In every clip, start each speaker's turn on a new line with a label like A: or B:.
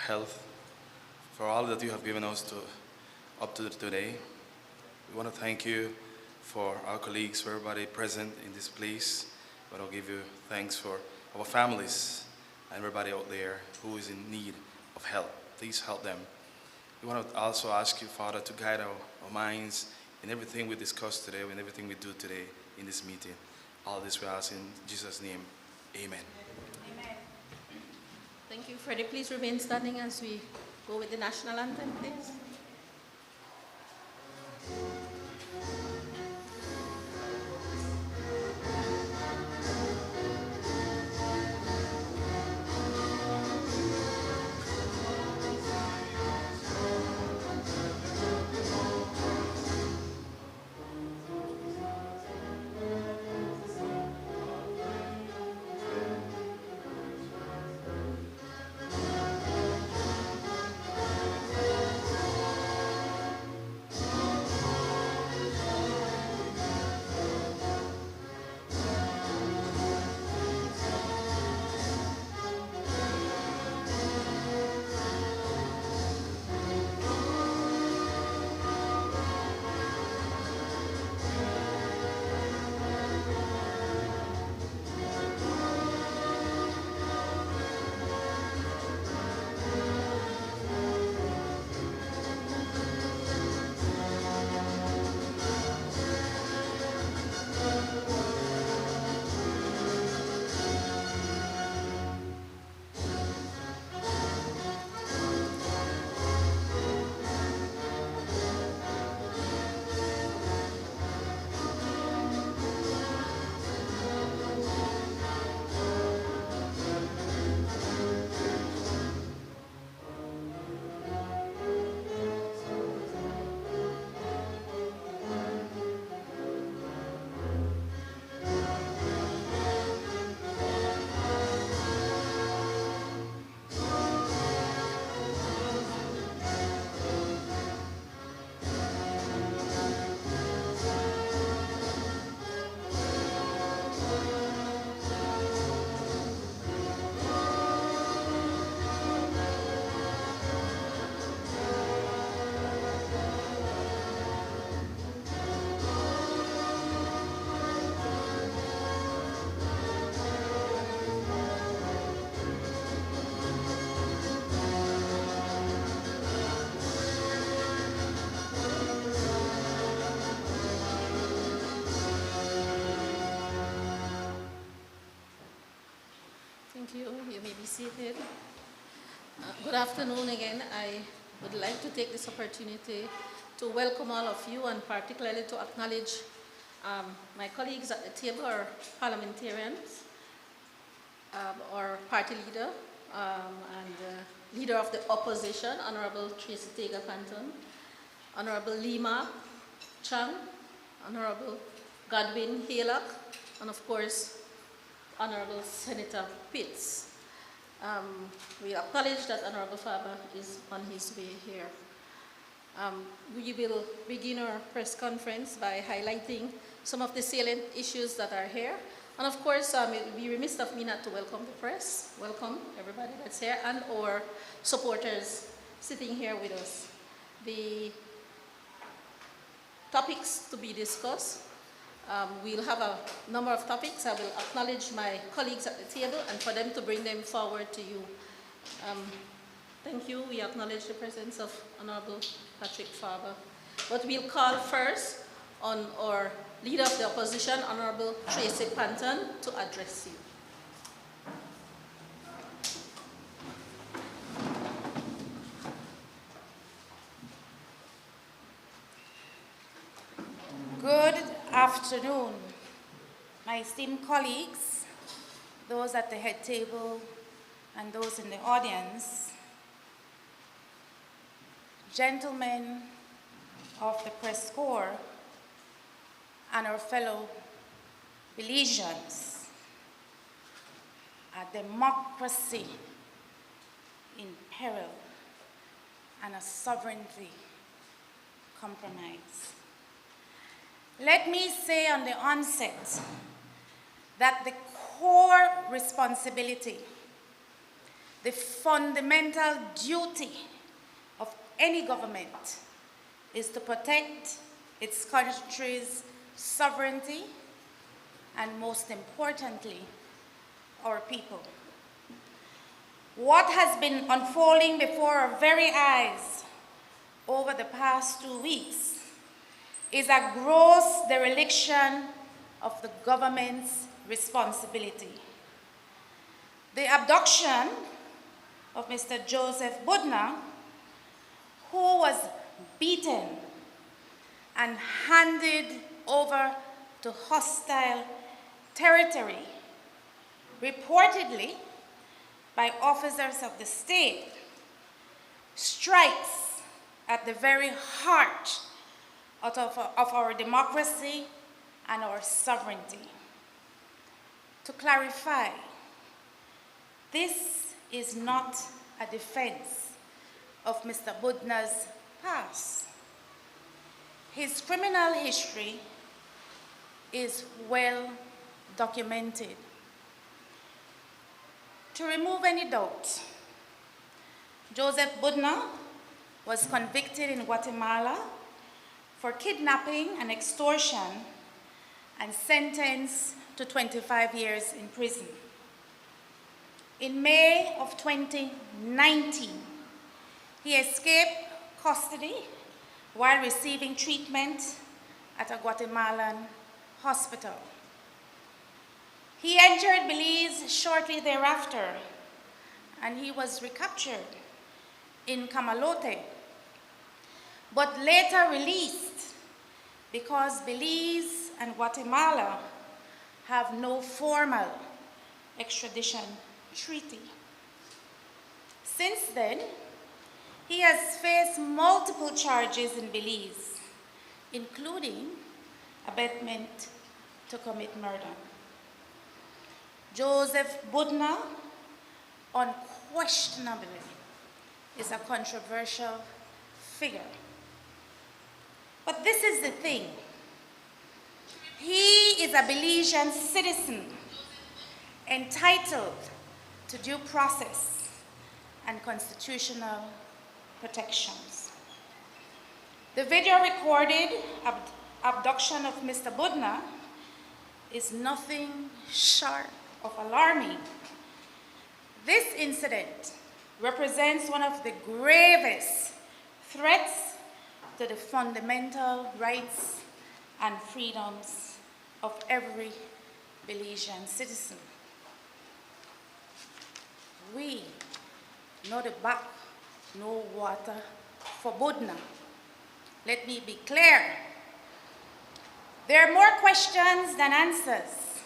A: health, for all that you have given us up to today. We want to thank you for our colleagues, for everybody present in this place. We want to give you thanks for our families and everybody out there who is in need of help. Please help them. We want to also ask you, Father, to guide our minds in everything we discuss today, in everything we do today in this meeting. All this we ask in Jesus' name. Amen.
B: Amen. Thank you, Freddie. Please remain standing as we go with the national anthem, please. Thank you. You may be seated. Good afternoon again. I would like to take this opportunity to welcome all of you and particularly to acknowledge my colleagues at the table, our parliamentarians, our party leader and leader of the opposition, Honorable Tracy Tega-Panton, Honorable Lima Chang, Honorable Godwin Halak, and of course, Honorable Senator Pitts. We acknowledge that Honorable Faber is on his way here. We will begin our press conference by highlighting some of the salient issues that are here. And of course, it would be remiss of me not to welcome the press. Welcome everybody that's here and our supporters sitting here with us. The topics to be discussed. We'll have a number of topics. I will acknowledge my colleagues at the table and for them to bring them forward to you. Thank you. We acknowledge the presence of Honorable Patrick Faber. But we'll call first on our Leader of the Opposition, Honorable Tracy Panton, to address you.
C: Good afternoon, my esteemed colleagues, those at the head table and those in the audience, gentlemen of the press corps, and our fellow Belizeans. A democracy in peril and a sovereignty compromised. Let me say on the onset that the core responsibility the fundamental duty of any government is to protect its country's sovereignty and, most importantly, our people. What has been unfolding before our very eyes over the past 2 weeks is a gross dereliction of the government's responsibility. The abduction of Mr. Joseph Budna, who was beaten and handed over to hostile territory, reportedly by officers of the state, strikes at the very heart of our democracy and our sovereignty. To clarify, this is not a defense of Mr. Budna's past. His criminal history is well documented. To remove any doubt, Joseph Budna was convicted in Guatemala for kidnapping and extortion and sentenced to 25 years in prison. In May of 2019, he escaped custody while receiving treatment at a Guatemalan hospital. He entered Belize shortly thereafter, and he was recaptured in Camalote, but later released because Belize and Guatemala have no formal extradition treaty. Since then, he has faced multiple charges in Belize, including abetment to commit murder. Joseph Budna, unquestionably, is a controversial figure. But this is the thing. He is a Belizean citizen entitled to due process and constitutional protections. The video recorded abduction of Mr. Budna is nothing short of alarming. This incident represents one of the gravest threats to the fundamental rights and freedoms of every Belizean citizen. We know the back, no water for Budna. Let me be clear. There are more questions than answers,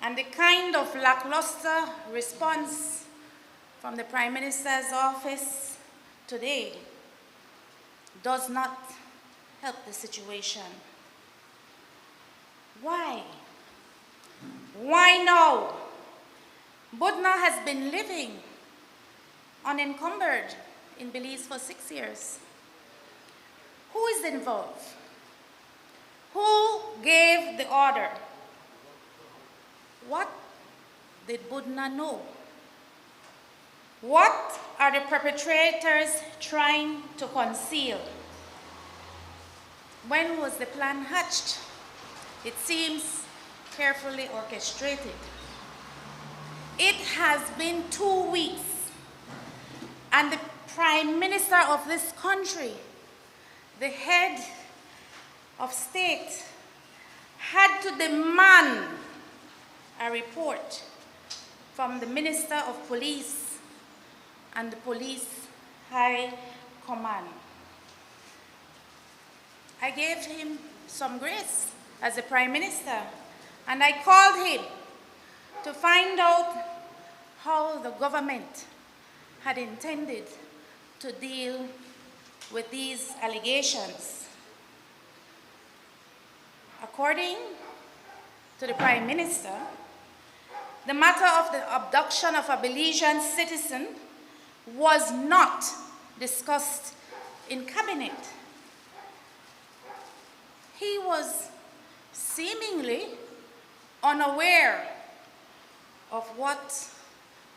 C: and the kind of lackluster response from the Prime Minister's office today does not help the situation. Why? Why now? Budna has been living unencumbered in Belize for 6 years. Who is involved? Who gave the order? What did Budna know? What are the perpetrators trying to conceal? When was the plan hatched? It seems carefully orchestrated. It has been 2 weeks, and the Prime Minister of this country, the head of state, had to demand a report from the Minister of Police and the Police High Command. I gave him some grace as the Prime Minister, and I called him to find out how the government had intended to deal with these allegations. According to the Prime Minister, the matter of the abduction of a Belizean citizen was not discussed in cabinet. He was seemingly unaware of what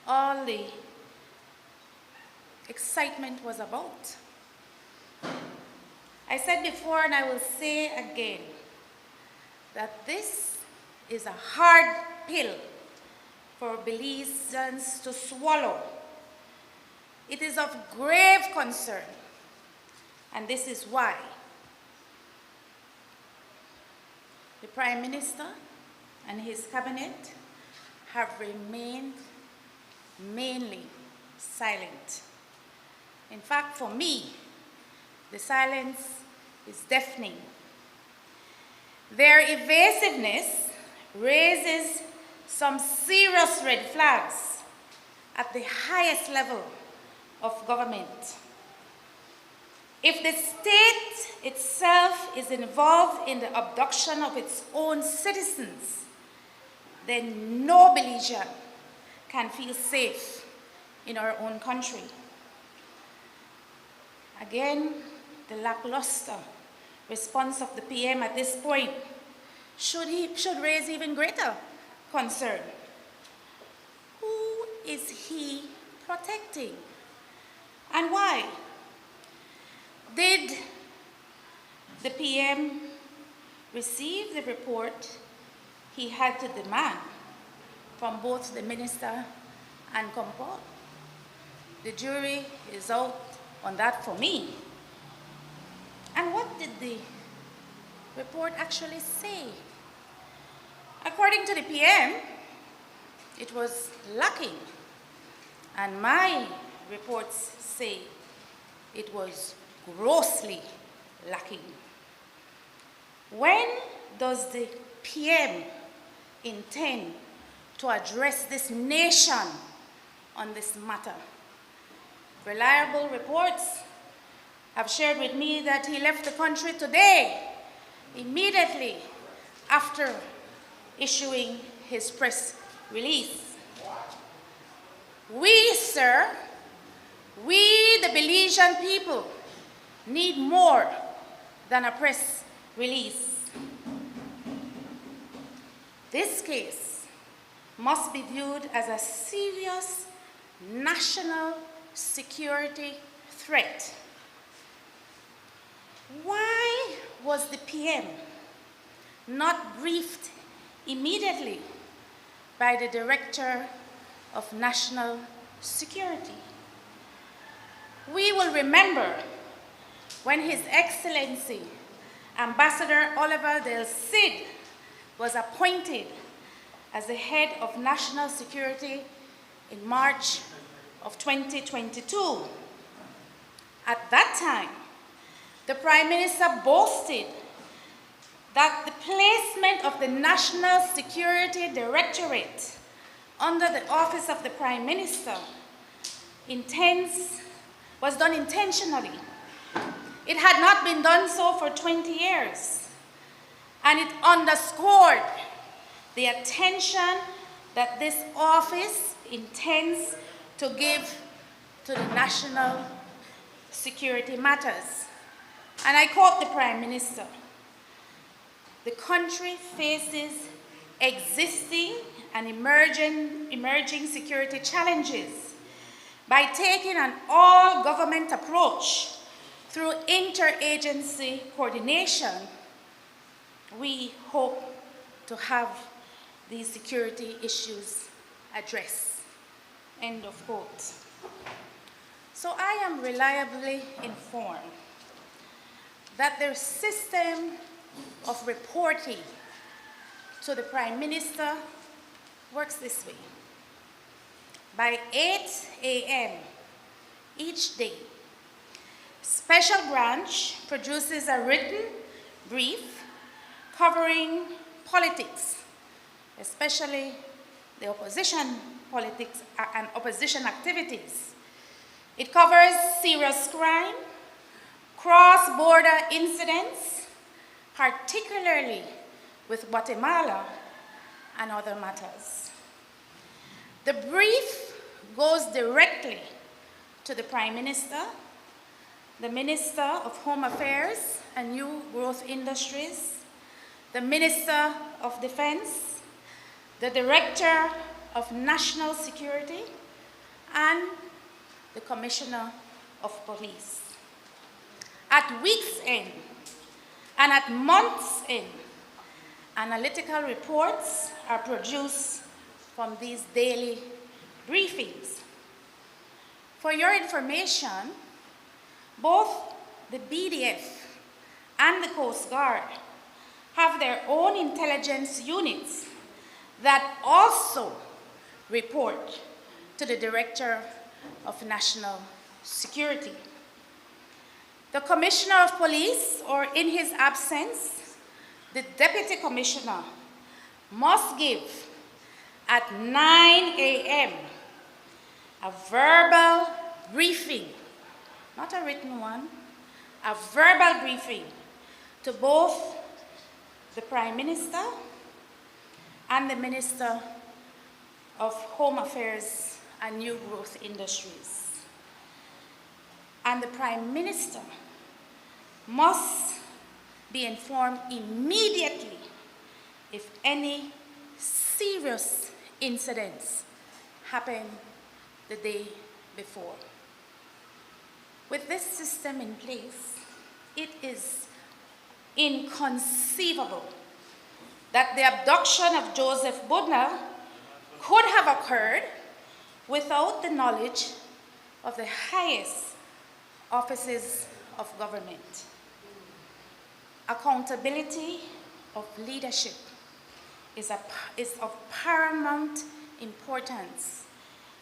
C: all the excitement was about. I said before, and I will say again, that this is a hard pill for Belizeans to swallow. It is of grave concern, and this is why. The Prime Minister and his cabinet have remained mainly silent. In fact, for me, the silence is deafening. Their evasiveness raises some serious red flags at the highest level of government. If the state itself is involved in the abduction of its own citizens, then no Belizean can feel safe in our own country. Again, the lackluster response of the PM at this point should raise even greater concern. Who is he protecting, and why? Did the PM receive the report he had to demand from both the minister and Comport? The jury is out on that for me. And what did the report actually say? According to the PM, it was lacking, and my reports say it was grossly lacking. When does the PM intend to address this nation on this matter? Reliable reports have shared with me that he left the country today, immediately after issuing his press release. We, sir, we the Belizean people need more than a press release. This case must be viewed as a serious national security threat. Why was the PM not briefed immediately by the Director of National Security? We will remember when His Excellency Ambassador Oliver Del Cid was appointed as the head of national security in March of 2022. At that time, the Prime Minister boasted that the placement of the National Security Directorate under the office of the Prime Minister was done intentionally. It had not been done so for 20 years, and it underscored the attention that this office intends to give to the national security matters. And I quote the Prime Minister, "The country faces existing and emerging security challenges. By taking an all-government approach through interagency coordination, we hope to have these security issues addressed." End of quote. So I am reliably informed that their system of reporting to the Prime Minister works this way. By 8 a.m. each day, Special Branch produces a written brief covering politics, especially the opposition politics and opposition activities. It covers serious crime, cross-border incidents, particularly with Guatemala and other matters. The brief goes directly to the Prime Minister, the Minister of Home Affairs and New Growth Industries, the Minister of Defense, the Director of National Security, and the Commissioner of Police. At week's end and at month's end, analytical reports are produced from these daily briefings. For your information, both the BDF and the Coast Guard have their own intelligence units that also report to the Director of National Security. The Commissioner of Police, or in his absence, the Deputy Commissioner, must give at 9 a.m. a verbal briefing, not a written one, a verbal briefing to both the Prime Minister and the Minister of Home Affairs and New Growth Industries. And the Prime Minister must be informed immediately if any serious incidents happen the day before. With this system in place, it is inconceivable that the abduction of Joseph Budna could have occurred without the knowledge of the highest offices of government. Accountability of leadership is of paramount importance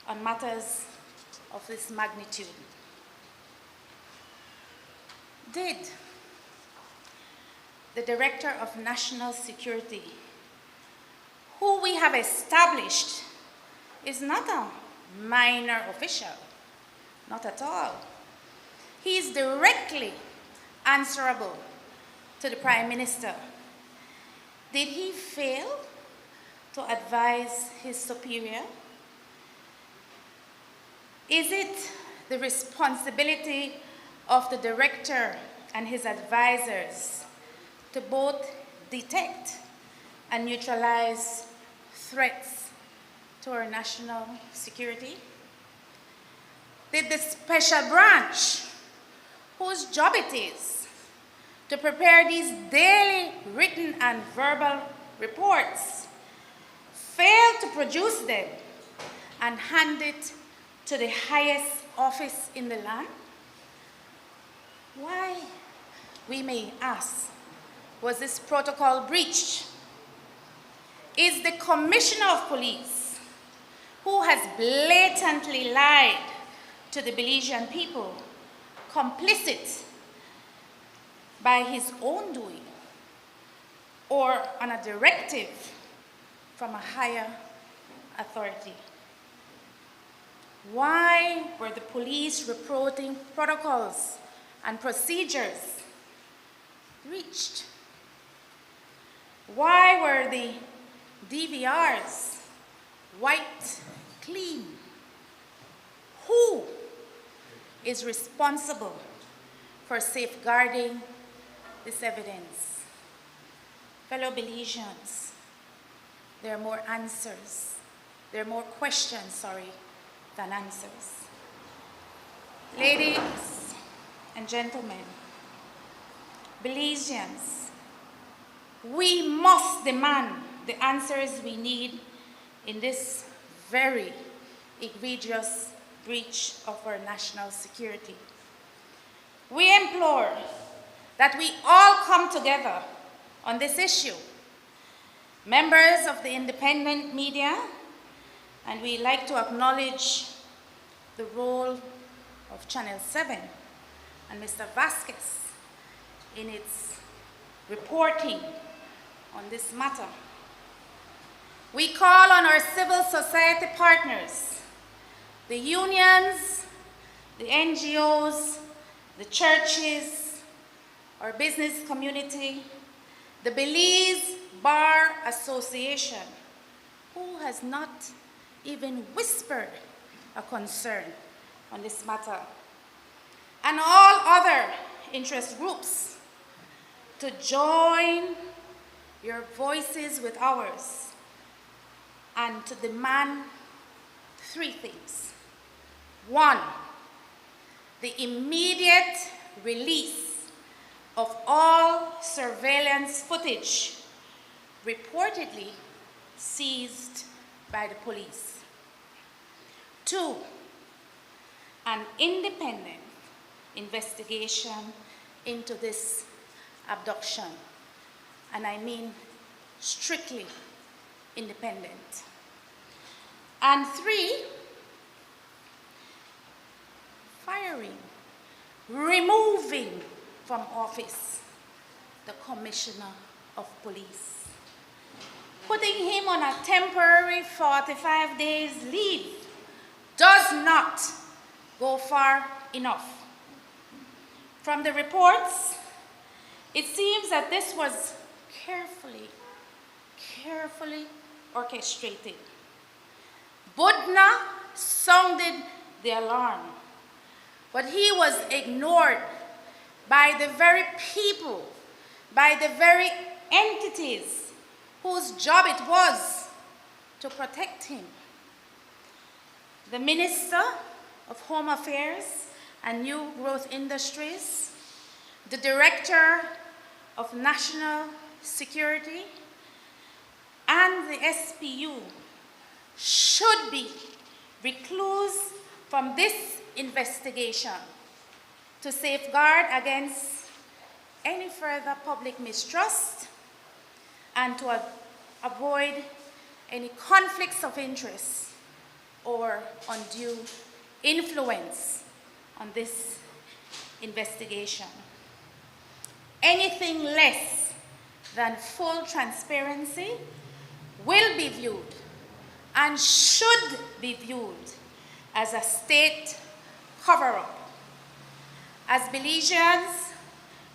C: on matters of this magnitude. Did the Director of National Security, who we have established is not a minor official, not at all. He is directly answerable to the Prime Minister. Did he fail to advise his superior? Is it the responsibility of the Director and his advisors to both detect and neutralize threats to our national security? Did the special branch, whose job it is to prepare these daily written and verbal reports, fail to produce them and hand it to the highest office in the land? Why, we may ask, was this protocol breached? Is the Commissioner of Police, who has blatantly lied to the Belizean people, complicit by his own doing or on a directive from a higher authority? Why were the police reporting protocols and procedures breached? Why were the DVRs wiped clean? Who is responsible for safeguarding this evidence? Fellow Belizeans, there are more answers. There are more questions, than answers. Ladies and gentlemen, Belizeans, we must demand the answers we need in this very egregious breach of our national security. We implore that we all come together on this issue. Members of the independent media, and we like to acknowledge the role of Channel 7 and Mr. Vasquez in its reporting on this matter. We call on our civil society partners, the unions, the NGOs, the churches, our business community, the Belize Bar Association, who has not even whispered a concern on this matter, and all other interest groups to join your voices with ours and to demand three things. One, the immediate release of all surveillance footage reportedly seized by the police. 2, an independent investigation into this abduction, and I mean strictly independent. And 3, firing, removing from office the Commissioner of Police, putting him on a temporary 45 days leave does not go far enough. From the reports, it seems that this was carefully orchestrated. Budna sounded the alarm, but he was ignored by the very people, by the very entities whose job it was to protect him. The Minister of Home Affairs and New Growth Industries, the Director of National Security, and the SPU should be reclused from this investigation to safeguard against any further public mistrust and to avoid any conflicts of interest or undue influence on this investigation. Anything less than full transparency will be viewed and should be viewed as a state cover-up. As Belizeans,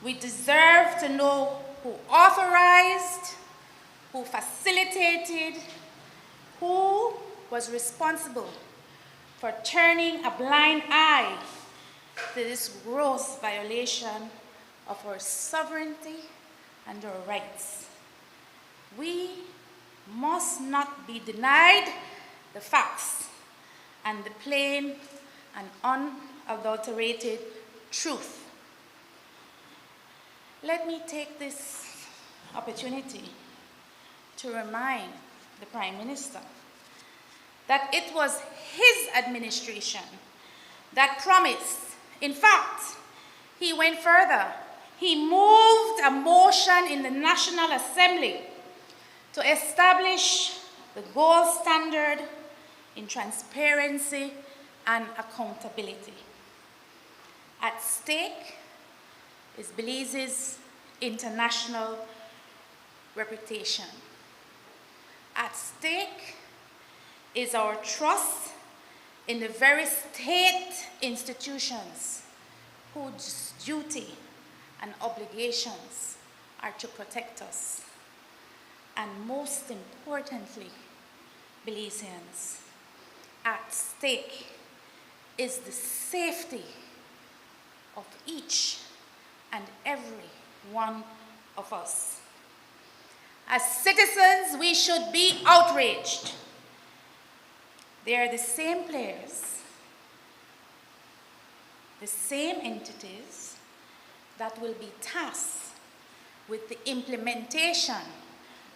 C: we deserve to know who authorized, who facilitated, who was responsible for turning a blind eye to this gross violation of our sovereignty and our rights. We must not be denied the facts and the plain and unadulterated truth. Let me take this opportunity to remind the Prime Minister that it was his administration that promised. In fact, he went further. He moved a motion in the National Assembly to establish the gold standard in transparency and accountability. At stake is Belize's international reputation. At stake is our trust in the very state institutions whose duty and obligations are to protect us. And most importantly, Belizeans, at stake is the safety of each and every one of us. As citizens, we should be outraged. They are the same players, the same entities that will be tasked with the implementation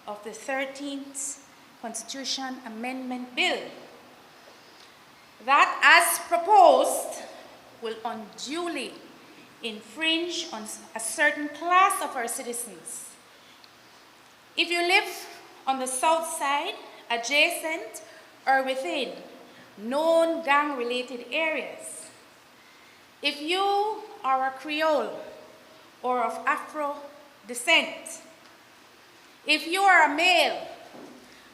C: of the 13th Constitution Amendment Bill that, as proposed, will unduly infringe on a certain class of our citizens. If you live on the south side, adjacent or within known gang-related areas, if you are a Creole or of Afro descent, if you are a male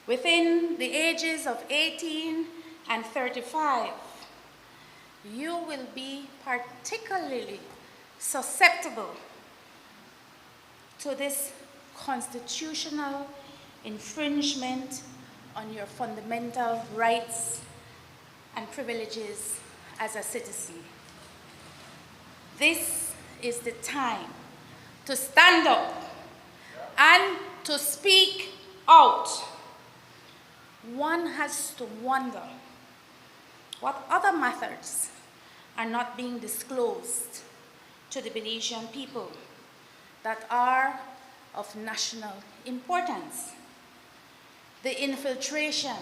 C: within the ages of 18 and 35, you will be particularly susceptible to this constitutional infringement on your fundamental rights and privileges as a citizen. This is the time to stand up and to speak out. One has to wonder what other methods are not being disclosed to the Belizean people that are of national importance. The infiltration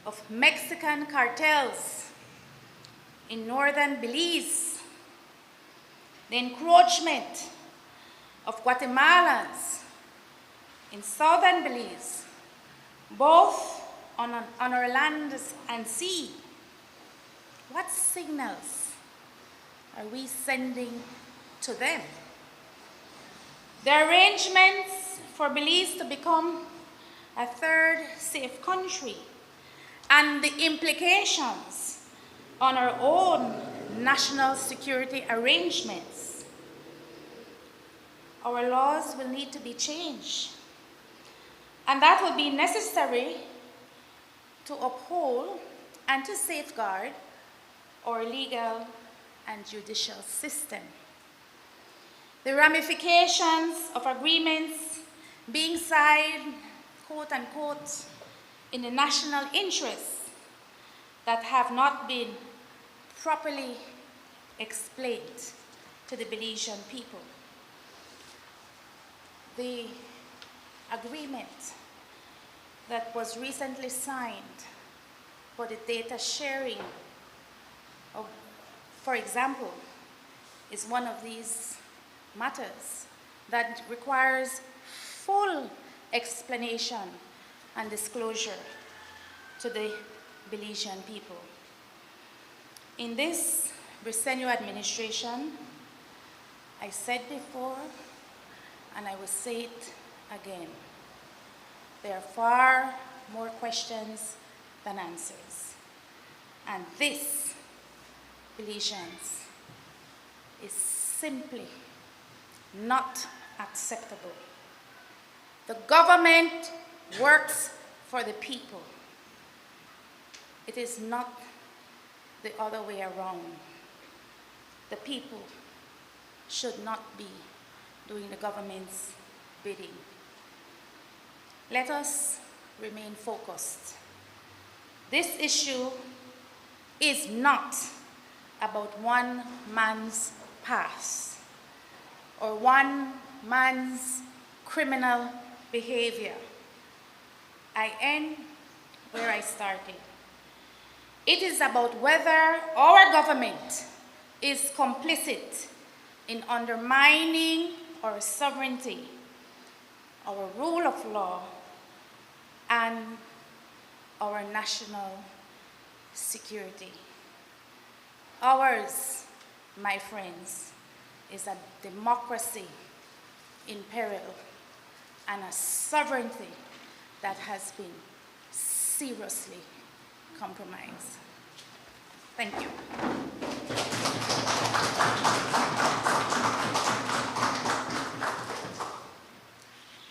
C: of Mexican cartels in northern Belize, the encroachment of Guatemalans in southern Belize, both on our land and sea. What signals are we sending to them? The arrangements for Belize to become a third safe country and the implications on our own national security arrangements. Our laws will need to be changed, and that will be necessary to uphold and to safeguard our legal and judicial system. The ramifications of agreements being signed, quote unquote, in the national interest that have not been properly explained to the Belizean people. The agreement that was recently signed for the data sharing, for example, is one of these matters that requires full explanation and disclosure to the Belizean people. In this Briceño administration, I said before, and I will say it again, there are far more questions than answers. And this, Belizeans, is simply not acceptable. The government works for the people. It is not the other way around. The people should not be doing the government's bidding. Let us remain focused. This issue is not about one man's past or one man's criminal behavior. I end where I started. It is about whether our government is complicit in undermining our sovereignty, our rule of law, and our national security. Ours, my friends, is a democracy in peril and a sovereignty that has been seriously compromised. Thank you.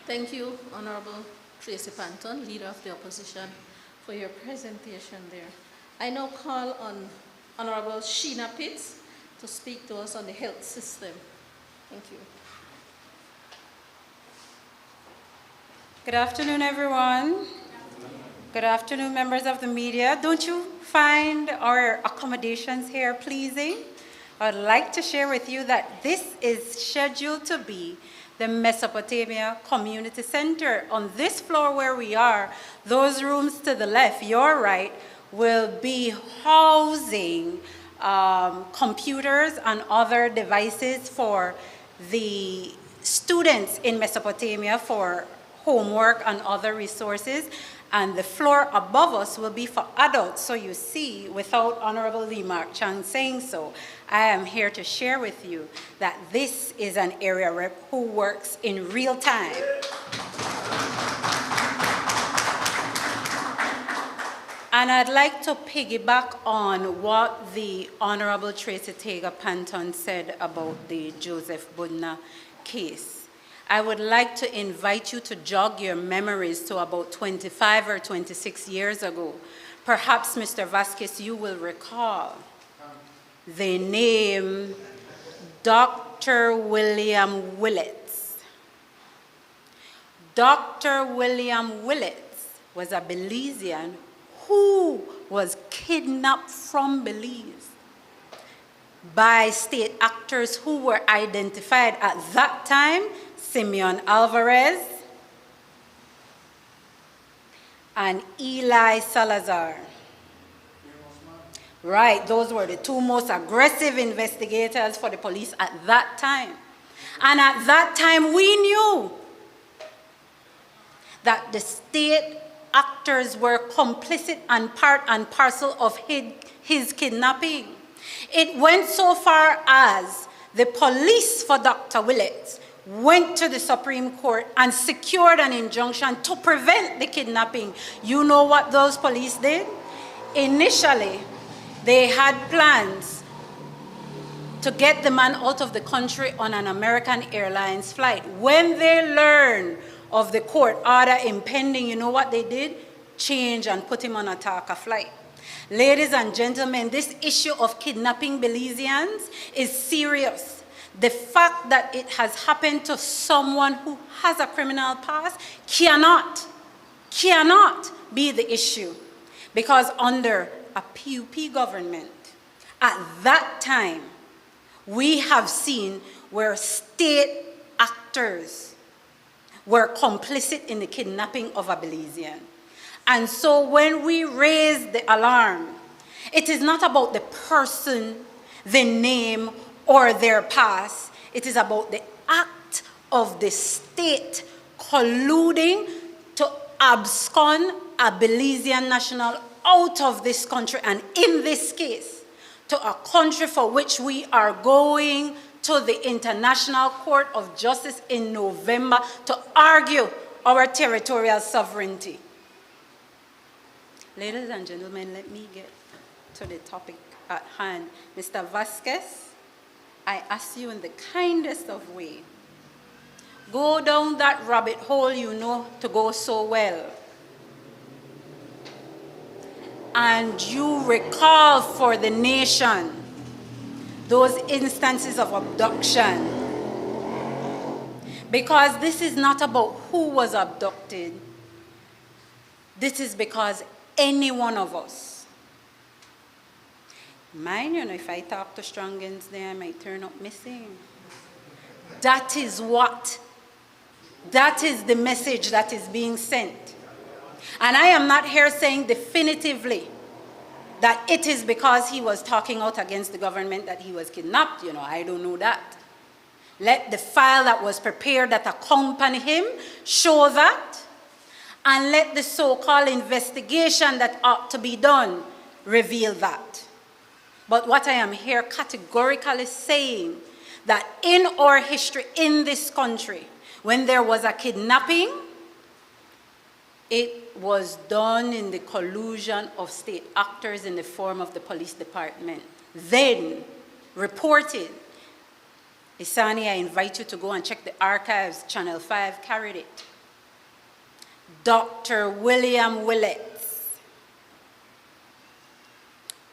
B: Thank you, Honorable Tracy Panton, Leader of the Opposition, for your presentation there. I now call on Honorable Sheena Pitts to speak to us on the health system. Thank you.
D: Good afternoon, everyone. Good afternoon, members of the media. Don't you find our accommodations here pleasing? I'd like to share with you that this is scheduled to be the Mesopotamia Community Center. On this floor where we are, those rooms to the left, your right, will be housing computers and other devices for the students in Mesopotamia for homework and other resources. And the floor above us will be for adults. So you see, without Honorable Lee Mark Chang saying so, I am here to share with you that this is an area rep who works in real time. And I'd like to piggyback on what the Honorable Tracy Tega Panton said about the Joseph Budna case. I would like to invite you to jog your memories to about 25 or 26 years ago. Perhaps, Mr. Vasquez, you will recall the name Dr. William Willits. Dr. William Willits was a Belizean who was kidnapped from Belize. by state actors who were identified at that time, Simeon Alvarez and Eli Salazar. Right, those were the two most aggressive investigators for the police at that time. And at that time, we knew that the state actors were complicit and part and parcel of his kidnapping. It went so far as the police for Dr. Willett went to the Supreme Court and secured an injunction to prevent the kidnapping. You know what those police did? Initially, they had plans to get the man out of the country on an American Airlines flight. When they learned of the court order impending, you know what they did? Change and put him on a Taka flight. Ladies and gentlemen, this issue of kidnapping Belizeans is serious. The fact that it has happened to someone who has a criminal past cannot be the issue. Because under a PUP government, at that time, we have seen where state actors were complicit in the kidnapping of a Belizean. And so when we raise the alarm, it is not about the person, the name, or their past. It is about the act of the state colluding to abscond a Belizean national out of this country, and in this case, to a country for which we are going to the International Court of Justice in November to argue our territorial sovereignty. Ladies and gentlemen, let me get to the topic at hand. Mr. Vasquez, I ask you in the kindest of ways, go down that rabbit hole you know to go so well. And you recall for the nation those instances of abduction. Because this is not about who was abducted. This is because any one of us, mind you, if I talk to Strongins there, I might turn up missing. That is the message that is being sent. And I am not here saying definitively that it is because he was talking out against the government that he was kidnapped. You know, I don't know that. Let the file that was prepared that accompanied him show that. And let the so-called investigation that ought to be done reveal that. But what I am here categorically saying, that in our history in this country, when there was a kidnapping, it was done in the collusion of state actors in the form of the police department. Then reported. Isani, I invite you to go and check the archives. Channel 5 carried it. Dr. William Willett.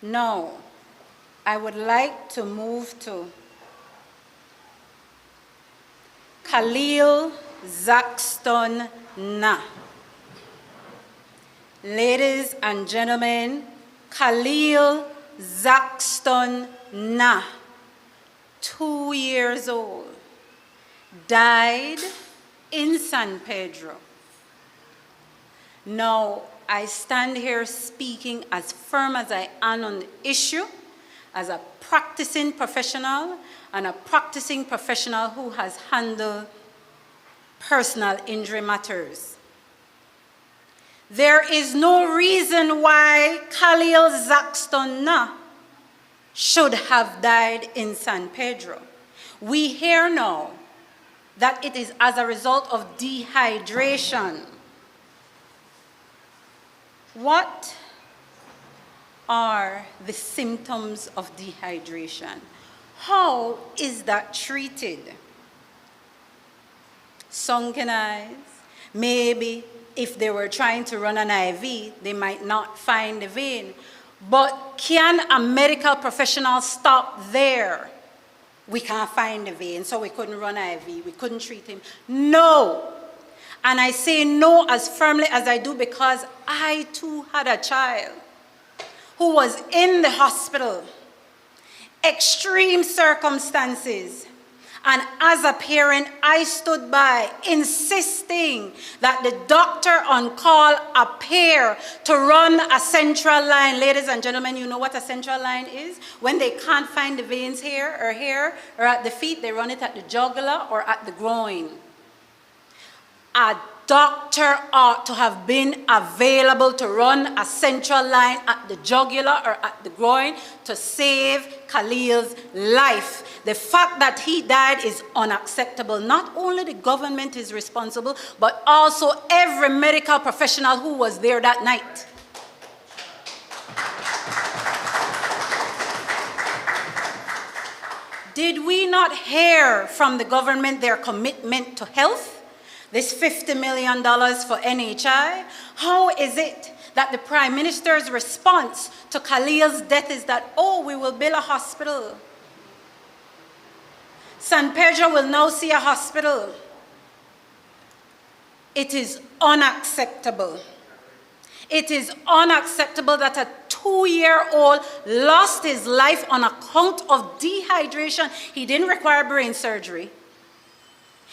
D: Now, I would like to move to Khalil Zaxton Na. Ladies and gentlemen, Khalil Zaxton Na, 2 years old, died in San Pedro. Now, I stand here speaking as firm as I am on the issue, as a practicing professional, and a practicing professional who has handled personal injury matters. There is no reason why Khalil Zaxton Na should have died in San Pedro. We hear now that it is as a result of dehydration. What are the symptoms of dehydration? How is that treated? Sunken eyes. Maybe if they were trying to run an IV, they might not find the vein. But can a medical professional stop there? We can't find the vein, so we couldn't run IV, we couldn't treat him. No. And I say no as firmly as I do because I too had a child who was in the hospital extreme circumstances. And as a parent, I stood by insisting that the doctor on call appear to run a central line. Ladies and gentlemen, you know what a central line is? When they can't find the veins here or at the feet, they run it at the jugular or at the groin. A doctor ought to have been available to run a central line at the jugular or at the groin to save Khalil's life. The fact that he died is unacceptable. Not only the government is responsible, but also every medical professional who was there that night. Did we not hear from the government their commitment to health? This $50 million for NHI? How is it that the Prime Minister's response to Khalil's death is that, oh, we will build a hospital? San Pedro will now see a hospital. It is unacceptable. It is unacceptable that a 2-year-old lost his life on account of dehydration. He didn't require brain surgery.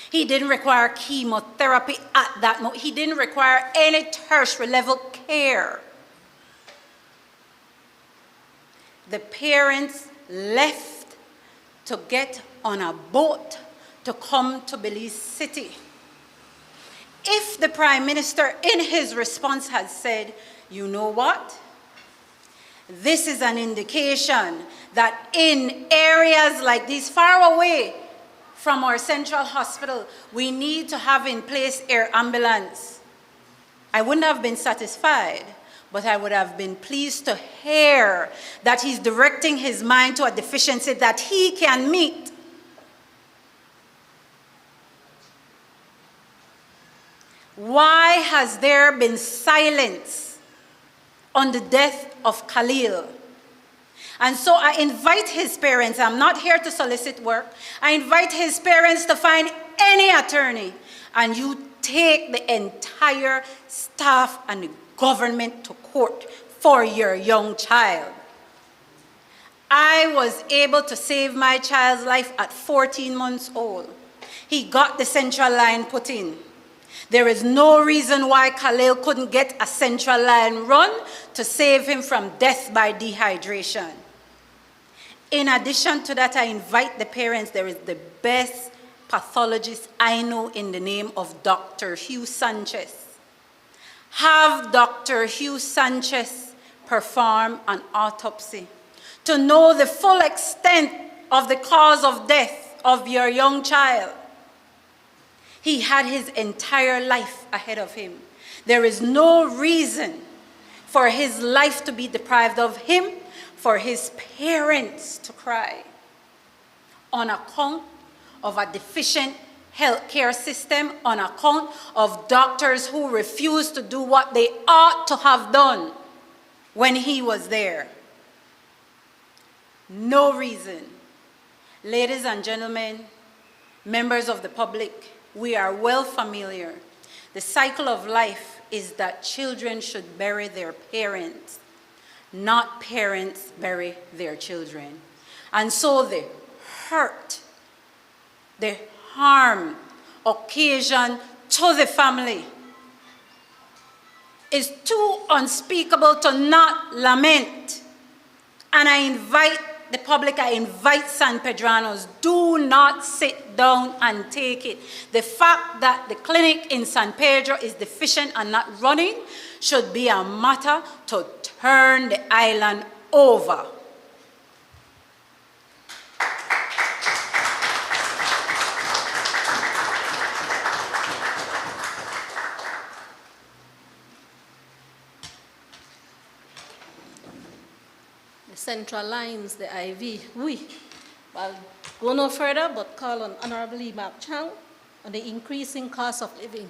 D: He didn't require chemotherapy at that moment. He didn't require any tertiary level care. The parents left to get on a boat to come to Belize City. If the Prime Minister in his response had said, you know what? This is an indication that in areas like these, far away from our central hospital, we need to have in place air ambulance. I wouldn't have been satisfied, but I would have been pleased to hear that he's directing his mind to a deficiency that he can meet. Why has there been silence on the death of Khalil? And so I invite his parents, I'm not here to solicit work, I invite his parents to find any attorney and you take the entire staff and the government to court for your young child. I was able to save my child's life at 14 months old. He got the central line put in. There is no reason why Khalil couldn't get a central line run to save him from death by dehydration. In addition to that, I invite the parents, there is the best pathologist I know in the name of Dr. Hugh Sanchez. Have Dr. Hugh Sanchez perform an autopsy to know the full extent of the cause of death of your young child. He had his entire life ahead of him. There is no reason for his life to be deprived of him, for his parents to cry on account of a deficient healthcare system, on account of doctors who refused to do what they ought to have done when he was there. No reason. Ladies and gentlemen, members of the public, we are well familiar. The cycle of life is that children should bury their parents, not parents bury their children. And so the hurt, the harm occasioned to the family is too unspeakable to not lament. And I invite the public, I invite San Pedranos, do not sit down and take it. The fact that the clinic in San Pedro is deficient and not running should be a matter to turn the island over.
B: The central lines, the IV, well, go no further but call on Honorable Lee Mark Chang on the increasing cost of living.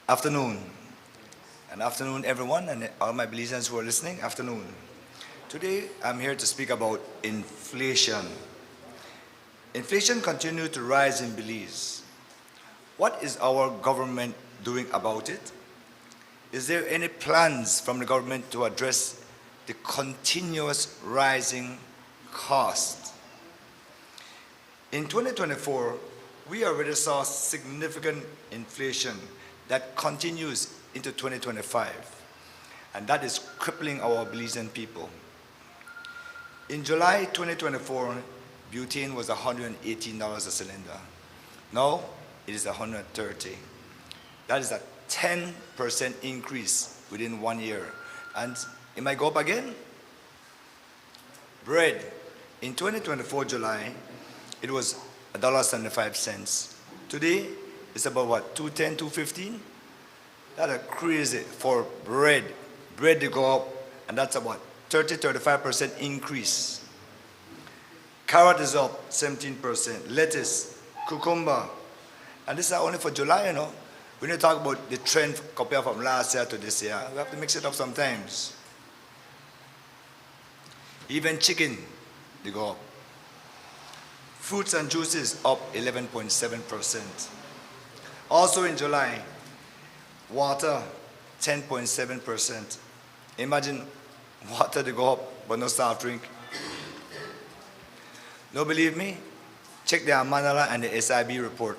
E: Afternoon. And afternoon, everyone, and all my Belizeans who are listening, afternoon. Today, I'm here to speak about inflation. Inflation continues to rise in Belize. What is our government doing about it? is there any plans from the government to address the continuous rising cost? In 2024, we already saw significant inflation that continues into 2025, and that is crippling our Belizean people. In July 2024, butane was $118 a cylinder. Now, it is $130. That is a 10% increase within 1 year. And it might go up again. Bread, in 2024 July, it was $1.75. Today, it's about what, $2.10, $2.15? That's crazy for bread. Bread to go up, and that's about 30-35% increase. Carrot is up 17%. Lettuce, cucumber, and this is only for July, you know. When you talk about the trend compared from last year to this year, we have to mix it up sometimes. Even chicken, they go up. Fruits and juices up 11.7%. Also in July, water 10.7%. Imagine water to go up, but no soft drink. No believe me? Check the Manala and the SIB report.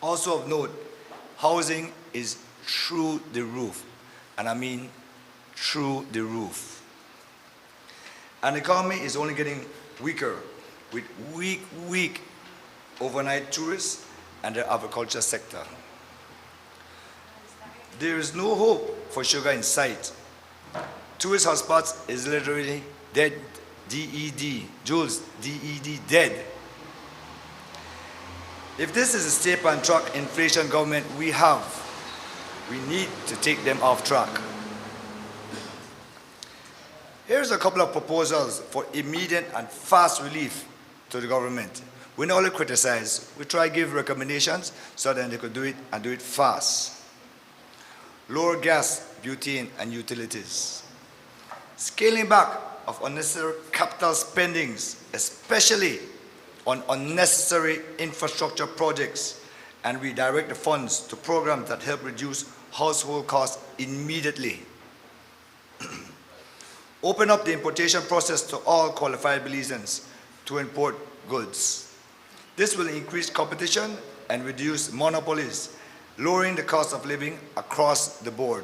E: Also of note, housing is through the roof, and I mean through the roof. And the economy is only getting weaker with weak overnight tourists and the agriculture sector. There is no hope for sugar in sight. Tourist hotspots is literally dead, DED, Jules, DED, dead. If this is a step and track inflation government we have, we need to take them off track. Here's a couple of proposals for immediate and fast relief to the government. We not only criticize, we try to give recommendations so that they could do it and do it fast. Lower gas, butane, and utilities. Scaling back of unnecessary capital spendings, especially on unnecessary infrastructure projects, and redirect the funds to programs that help reduce household costs immediately. Open up the importation process to all qualified Belizeans to import goods. This will increase competition and reduce monopolies, lowering the cost of living across the board.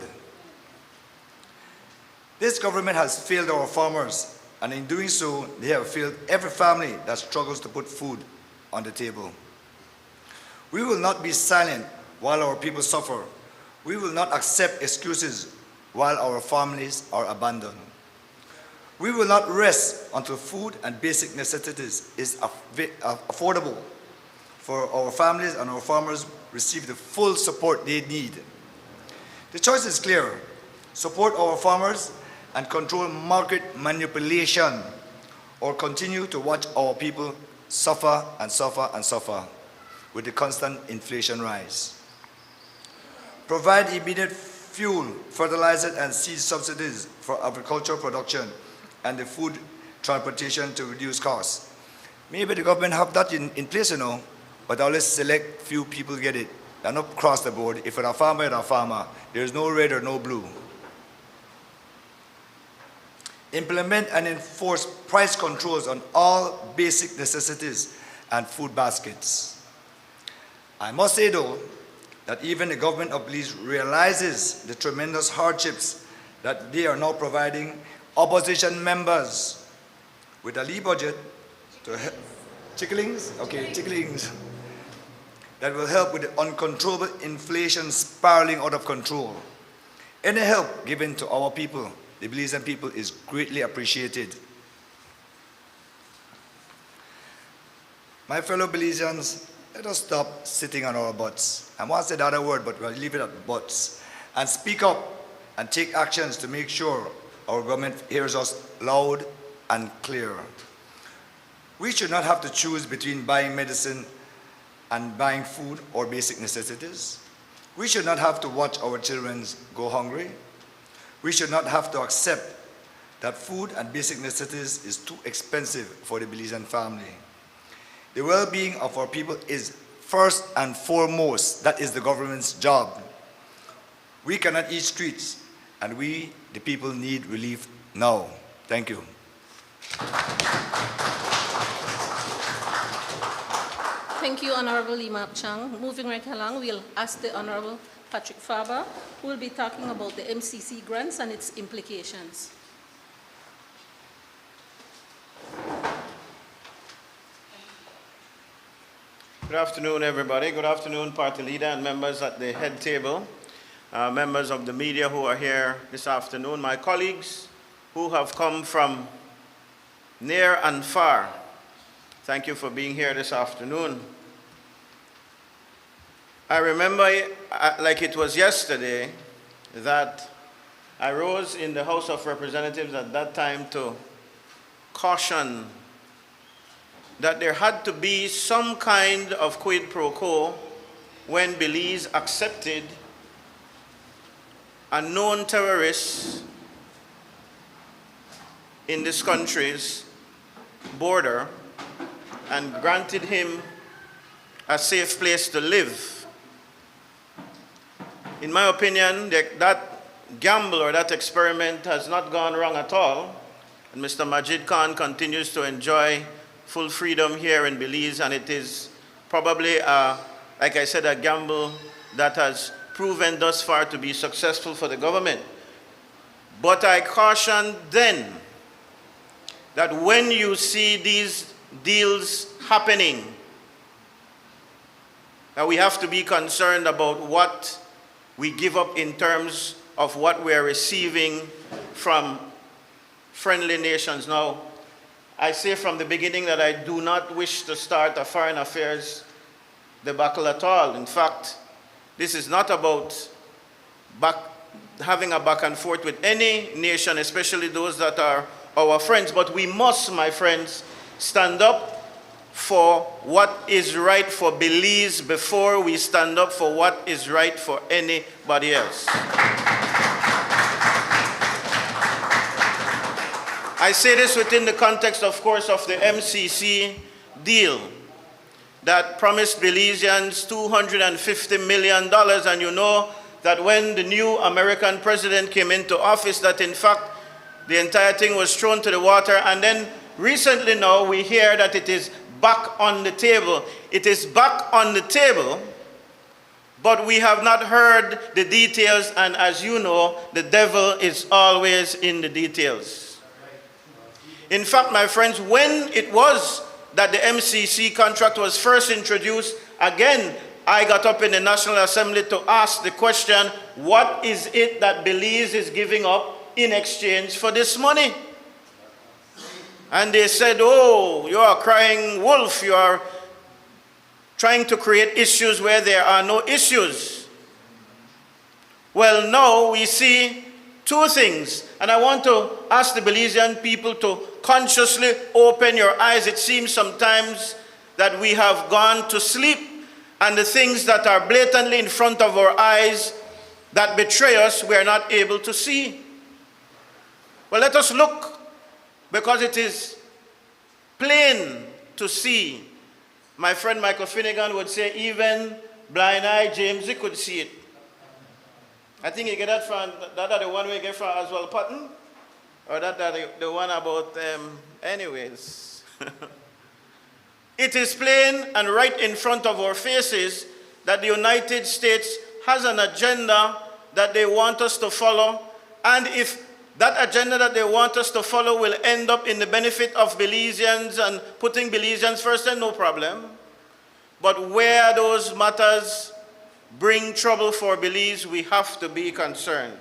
E: This government has failed our farmers, and in doing so, they have failed every family that struggles to put food on the table. We will not be silent while our people suffer. We will not accept excuses while our families are abandoned. We will not rest until food and basic necessities is affordable for our families and our farmers receive the full support they need. The choice is clear. Support our farmers and control market manipulation, or continue to watch our people suffer and suffer and suffer with the constant inflation rise. Provide immediate fuel, fertilizer, and seed subsidies for agricultural production and the food transportation to reduce costs. Maybe the government have that in place, you know, but only select few people get it. They're not across the board. If you're a farmer, you're a farmer. There's no red or no blue. Implement and enforce price controls on all basic necessities and food baskets. I must say though, that even the government of Belize realizes the tremendous hardships that they are now providing opposition members with a lee budget to help, ticklings that will help with the uncontrollable inflation spiraling out of control. Any help given to our people, the Belizean people, is greatly appreciated. My fellow Belizeans, let us stop sitting on our butts. I want to say the other word, but we'll leave it at butts. And speak up and take actions to make sure our government hears us loud and clear. We should not have to choose between buying medicine and buying food or basic necessities. We should not have to watch our children go hungry. We should not have to accept that food and basic necessities is too expensive for the Belizean family. The well-being of our people is first and foremost. That is the government's job. We cannot eat streets, and we, the people, need relief now. Thank you.
B: Thank you, Honorable Limap Chang. Moving right along, we'll ask the Honorable Patrick Faber, who will be talking about the MCC grants and its implications.
F: Good afternoon, everybody. Good afternoon, party leader and members at the head table, members of the media who are here this afternoon, my colleagues who have come from near and far. Thank you for being here this afternoon. I remember, like it was yesterday, that I rose in the House of Representatives at that time to caution that there had to be some kind of quid pro quo when Belize accepted a known terrorist in this country's border and granted him a safe place to live. In my opinion, that gamble or that experiment has not gone wrong at all, and Mr. Majid Khan continues to enjoy full freedom here in Belize, and it is probably, like I said, a gamble that has proven thus far to be successful for the government. But I cautioned then that when you see these deals happening, that we have to be concerned about what we give up in terms of what we are receiving from friendly nations. Now, I say from the beginning that I do not wish to start a foreign affairs debacle at all. In fact, this is not about having a back and forth with any nation, especially those that are our friends. But we must, my friends, stand up for what is right for Belize before we stand up for what is right for anybody else. I say this within the context, of course, of the MCC deal that promised Belizeans $250 million. And you know that when the new American president came into office, that in fact, the entire thing was thrown to the water. And then recently now, we hear that it is back on the table. It is back on the table, but we have not heard the details. And as you know, the devil is always in the details. In fact, my friends, when it was that the MCC contract was first introduced, again, I got up in the National Assembly to ask the question, what is it that Belize is giving up in exchange for this money? And they said, oh, you are crying wolf, you are trying to create issues where there are no issues. Well, now we see two things, and I want to ask the Belizean people to consciously open your eyes. It seems sometimes that we have gone to sleep, and the things that are blatantly in front of our eyes that betray us, we are not able to see. Well, let us look, because it is plain to see. My friend Michael Finnegan would say, even blind-eyed James could see it. I think you get that from, that the one we get from Oswald Patton? Or that the one about, anyways. It is plain and right in front of our faces that the United States has an agenda that they want us to follow. And if that agenda that they want us to follow will end up in the benefit of Belizeans and putting Belizeans first, then no problem. But where those matters bring trouble for Belize, we have to be concerned.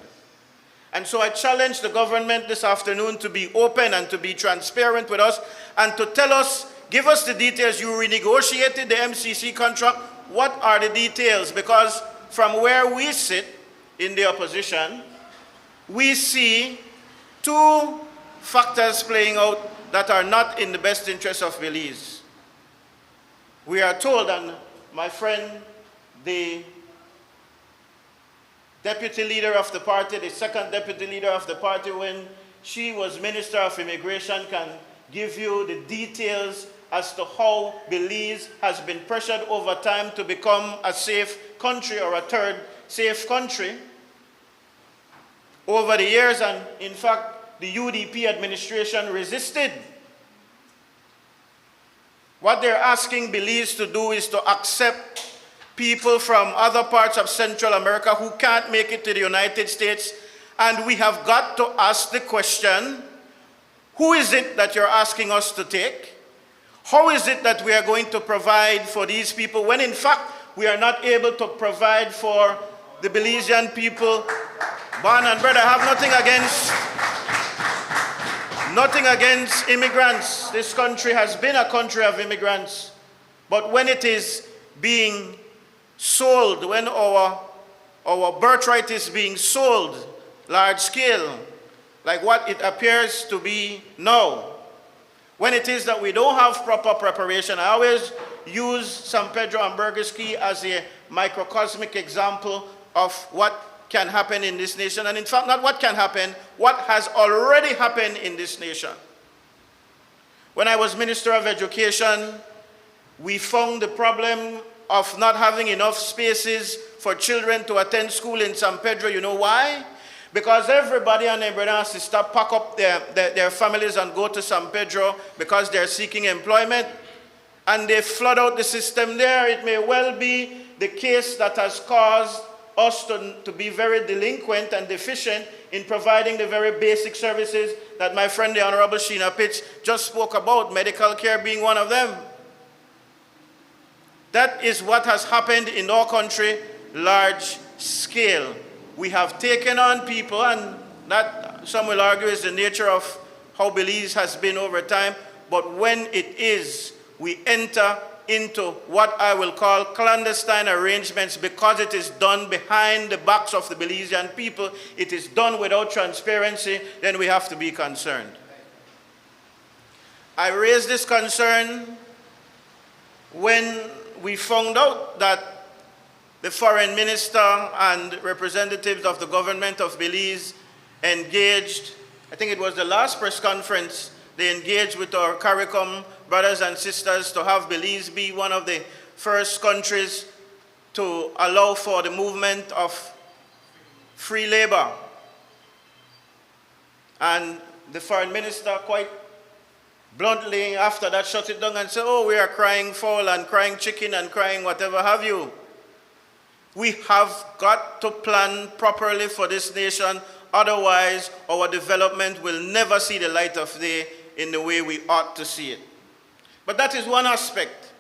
F: And so I challenge the government this afternoon to be open and to be transparent with us and to tell us, give us the details. You renegotiated the MCC contract. What are the details? Because from where we sit in the opposition, we see two factors playing out that are not in the best interest of Belize. We are told, and my friend, the deputy leader of the party, the second deputy leader of the party, when she was Minister of Immigration, can give you the details as to how Belize has been pressured over time to become a safe country or a third safe country. over the years, and in fact, the UDP administration resisted. What they're asking Belize to do is to accept people from other parts of Central America who can't make it to the United States. And we have got to ask the question, who is it that you're asking us to take? How is it that we are going to provide for these people when in fact we are not able to provide for the Belizean people? Born and bred, I have nothing against immigrants. This country has been a country of immigrants. But when it is being sold, when our birthright is being sold large scale, like what it appears to be now, when it is that we don't have proper preparation, I always use San Pedro and Burgess Key as a microcosmic example of what can happen in this nation, and in fact, not what can happen, what has already happened in this nation. When I was Minister of Education, we found the problem of not having enough spaces for children to attend school in San Pedro. You know why? Because everybody and their brother and sister pack up their families and go to San Pedro because they're seeking employment, and they flood out the system there. It may well be the case that has caused us to be very delinquent and deficient in providing the very basic services that my friend the Honorable Sheena Pitts just spoke about, medical care being one of them. That is what has happened in our country, large scale. We have taken on people, and that, some will argue, is the nature of how Belize has been over time, but when it is, we enter into what I will call clandestine arrangements because it is done behind the backs of the Belizean people, it is done without transparency, then we have to be concerned. I raised this concern when we found out that the foreign minister and representatives of the government of Belize engaged, I think it was the last press conference, they engaged with our CARICOM brothers and sisters to have Belize be one of the first countries to allow for the movement of free labor. And the foreign minister quite bluntly after that shut it down and said, oh, we are crying fowl and crying chicken and crying whatever have you. We have got to plan properly for this nation, otherwise our development will never see the light of day in the way we ought to see it. But that is one aspect,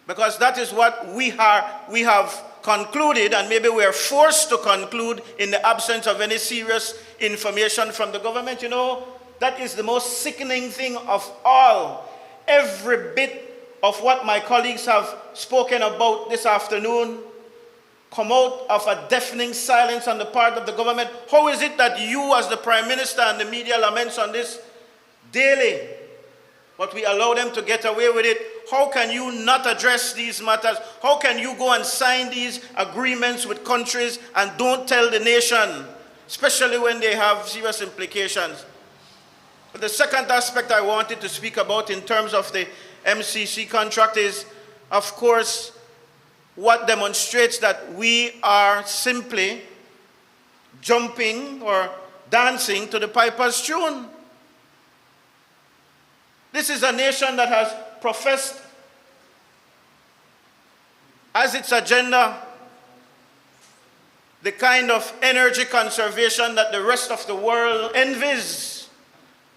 F: because that is what we have concluded, and maybe we are forced to conclude in the absence of any serious information from the government. You know, that is the most sickening thing of all. Every bit of what my colleagues have spoken about this afternoon come out of a deafening silence on the part of the government. How is it that you as the Prime Minister and the media laments on this daily, but we allow them to get away with it? How can you not address these matters? How can you go and sign these agreements with countries and don't tell the nation, especially when they have serious implications? But the second aspect I wanted to speak about in terms of the MCC contract is, of course, what demonstrates that we are simply jumping or dancing to the piper's tune. This is a nation that has professed as its agenda the kind of energy conservation that the rest of the world envies.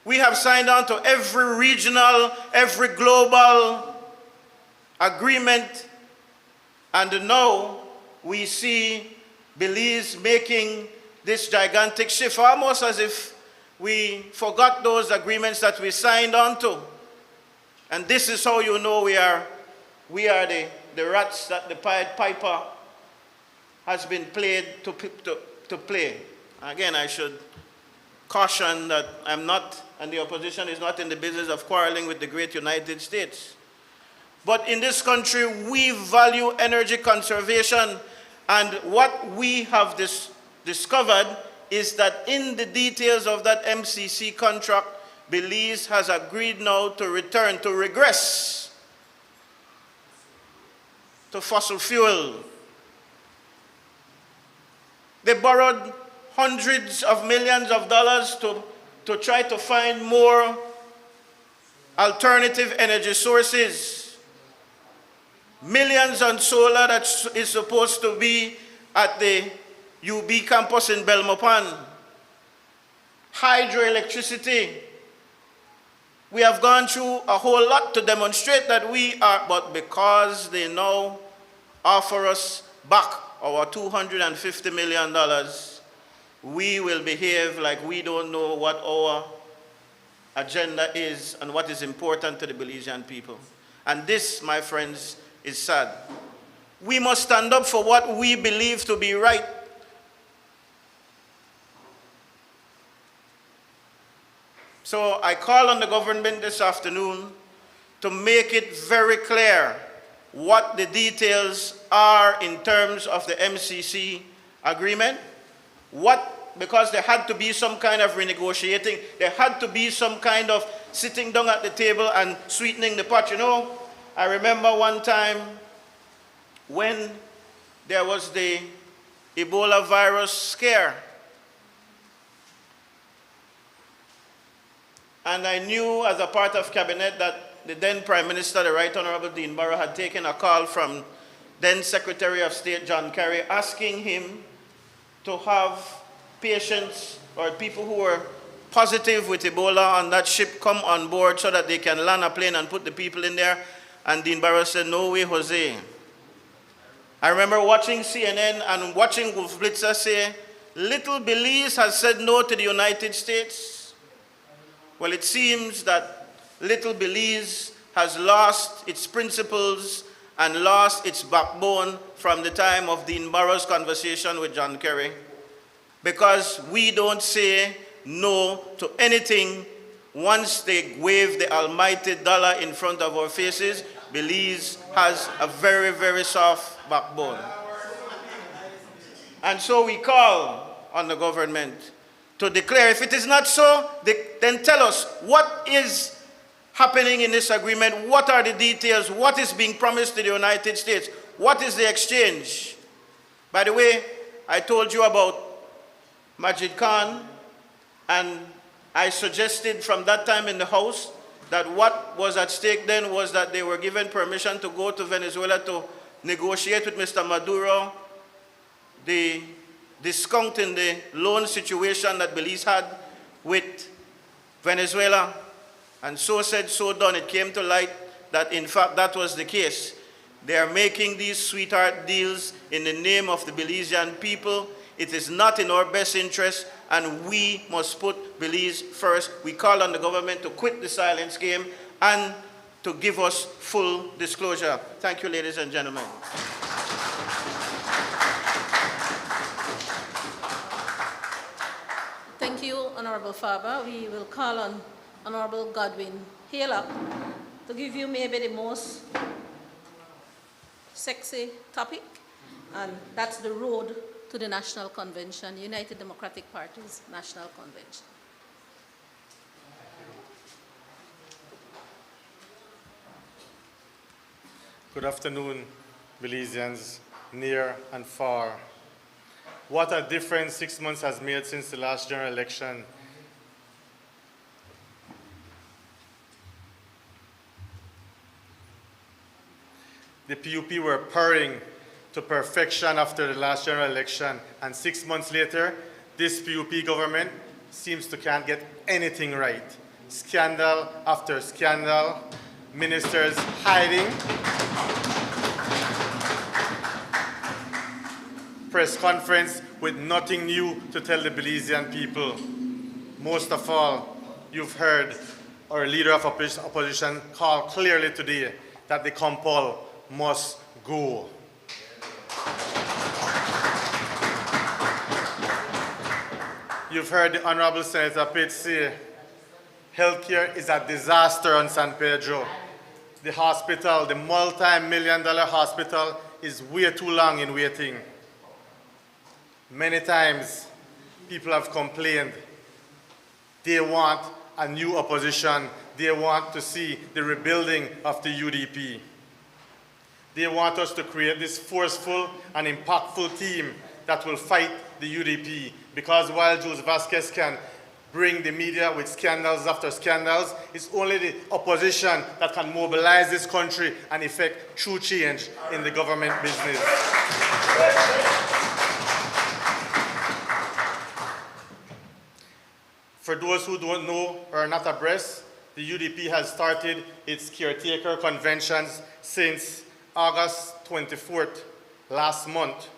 F: We have signed on to every regional, every global agreement, and now we see Belize making this gigantic shift, almost as if we forgot those agreements that we signed on to. And this is how you know we are the rats that the Pied Piper has been played to play. Again, I should caution that I'm not, and the opposition is not in the business of quarreling with the great United States. But in this country, we value energy conservation, and what we have discovered is that in the details of that MCC contract, Belize has agreed now to return, to regress to fossil fuel. They borrowed hundreds of millions of dollars to try to find more alternative energy sources. Millions on solar that is supposed to be at the UB campus in Belmopan. Hydroelectricity. We have gone through a whole lot to demonstrate that we are, but because they now offer us back our $250 million, we will behave like we don't know what our agenda is and what is important to the Belizean people. And this, my friends, is sad. We must stand up for what we believe to be right. So I call on the government this afternoon to make it very clear what the details are in terms of the MCC agreement. Because there had to be some kind of renegotiating, there had to be some kind of sitting down at the table and sweetening the pot. You know, I remember one time when there was the Ebola virus scare. And I knew as a part of cabinet that the then Prime Minister, the Right Honorable Dean Barrow, had taken a call from then Secretary of State John Kerry asking him to have patients or people who were positive with Ebola on that ship come on board so that they can land a plane and put the people in there. And Dean Barrow said, no way, Jose. I remember watching CNN and watching Wolf Blitzer say, little Belize has said no to the United States. Well, it seems that little Belize has lost its principles and lost its backbone from the time of Dean Barrow's conversation with John Kerry. Because we don't say no to anything once they wave the almighty dollar in front of our faces. Belize has a very, very soft backbone. And so we call on the government to declare, if it is not so, then tell us what is happening in this agreement, what are the details, what is being promised to the United States, what is the exchange. By the way, I told you about Majid Khan, and I suggested from that time in the House that what was at stake then was that they were given permission to go to Venezuela to negotiate with Mr. Maduro the discount in the loan situation that Belize had with Venezuela. And so said, so done. It came to light that in fact that was the case. They are making these sweetheart deals in the name of the Belizean people. It is not in our best interest, and we must put Belize first. We call on the government to quit the silence game and to give us full disclosure. Thank you, ladies and gentlemen.
B: Thank you, Honorable Faber. We will call on Honorable Godwin Haleup to give you maybe the most sexy topic, and that's the road to the National Convention, United Democratic Party's National Convention.
G: Good afternoon, Belizeans, near and far. What a difference 6 months has made since the last general election. The PUP were purring to perfection after the last general election, and 6 months later, this PUP government seems to can't get anything right. Scandal after scandal, ministers hiding, press conference with nothing new to tell the Belizean people. Most of all, you've heard our leader of opposition call clearly today that the Compol must go. You've heard the Honorable Senator Pitt say, healthcare is a disaster on San Pedro. The hospital, the multi-million-dollar hospital, is way too long in waiting. Many times, people have complained. They want a new opposition. They want to see the rebuilding of the UDP. They want us to create this forceful and impactful team that will fight the UDP. Because while Jose Vasquez can bring the media with scandals after scandals, it's only the opposition that can mobilize this country and effect true change in the government business. For those who don't know or are not abreast, the UDP has started its caretaker conventions since August 24th, last month.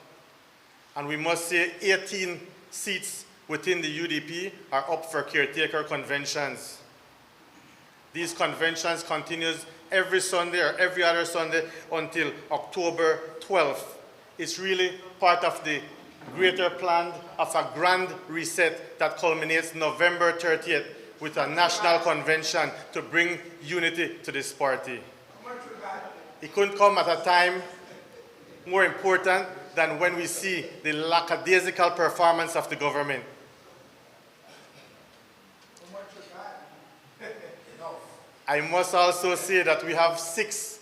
G: And we must say 18 seats within the UDP are up for caretaker conventions. These conventions continues every Sunday or every other Sunday until October 12th. It's really part of the greater plan of a grand reset that culminates November 30th with a national convention to bring unity to this party. It couldn't come at a time more important than when we see the lackadaisical performance of the government. I must also say that we have 6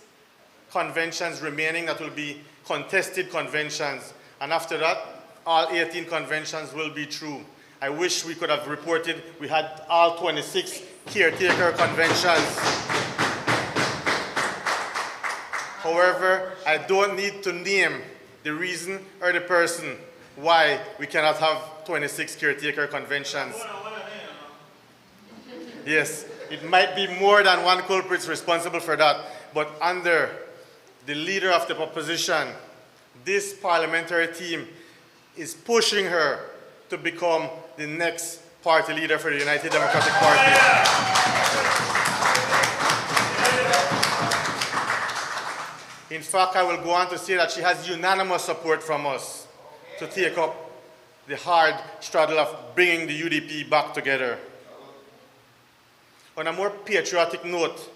G: conventions remaining that will be contested conventions. And after that, all 18 conventions will be through. I wish we could have reported we had all 26 caretaker conventions. However, I don't need to name the reason or the person why we cannot have 26 caretaker conventions. Yes, it might be more than one culprit responsible for that, but under the leader of the opposition, this parliamentary team is pushing her to become the next party leader for the United Democratic Party. In fact, I will go on to say that she has unanimous support from us to take up the hard struggle of bringing the UDP back together. On a more patriotic note,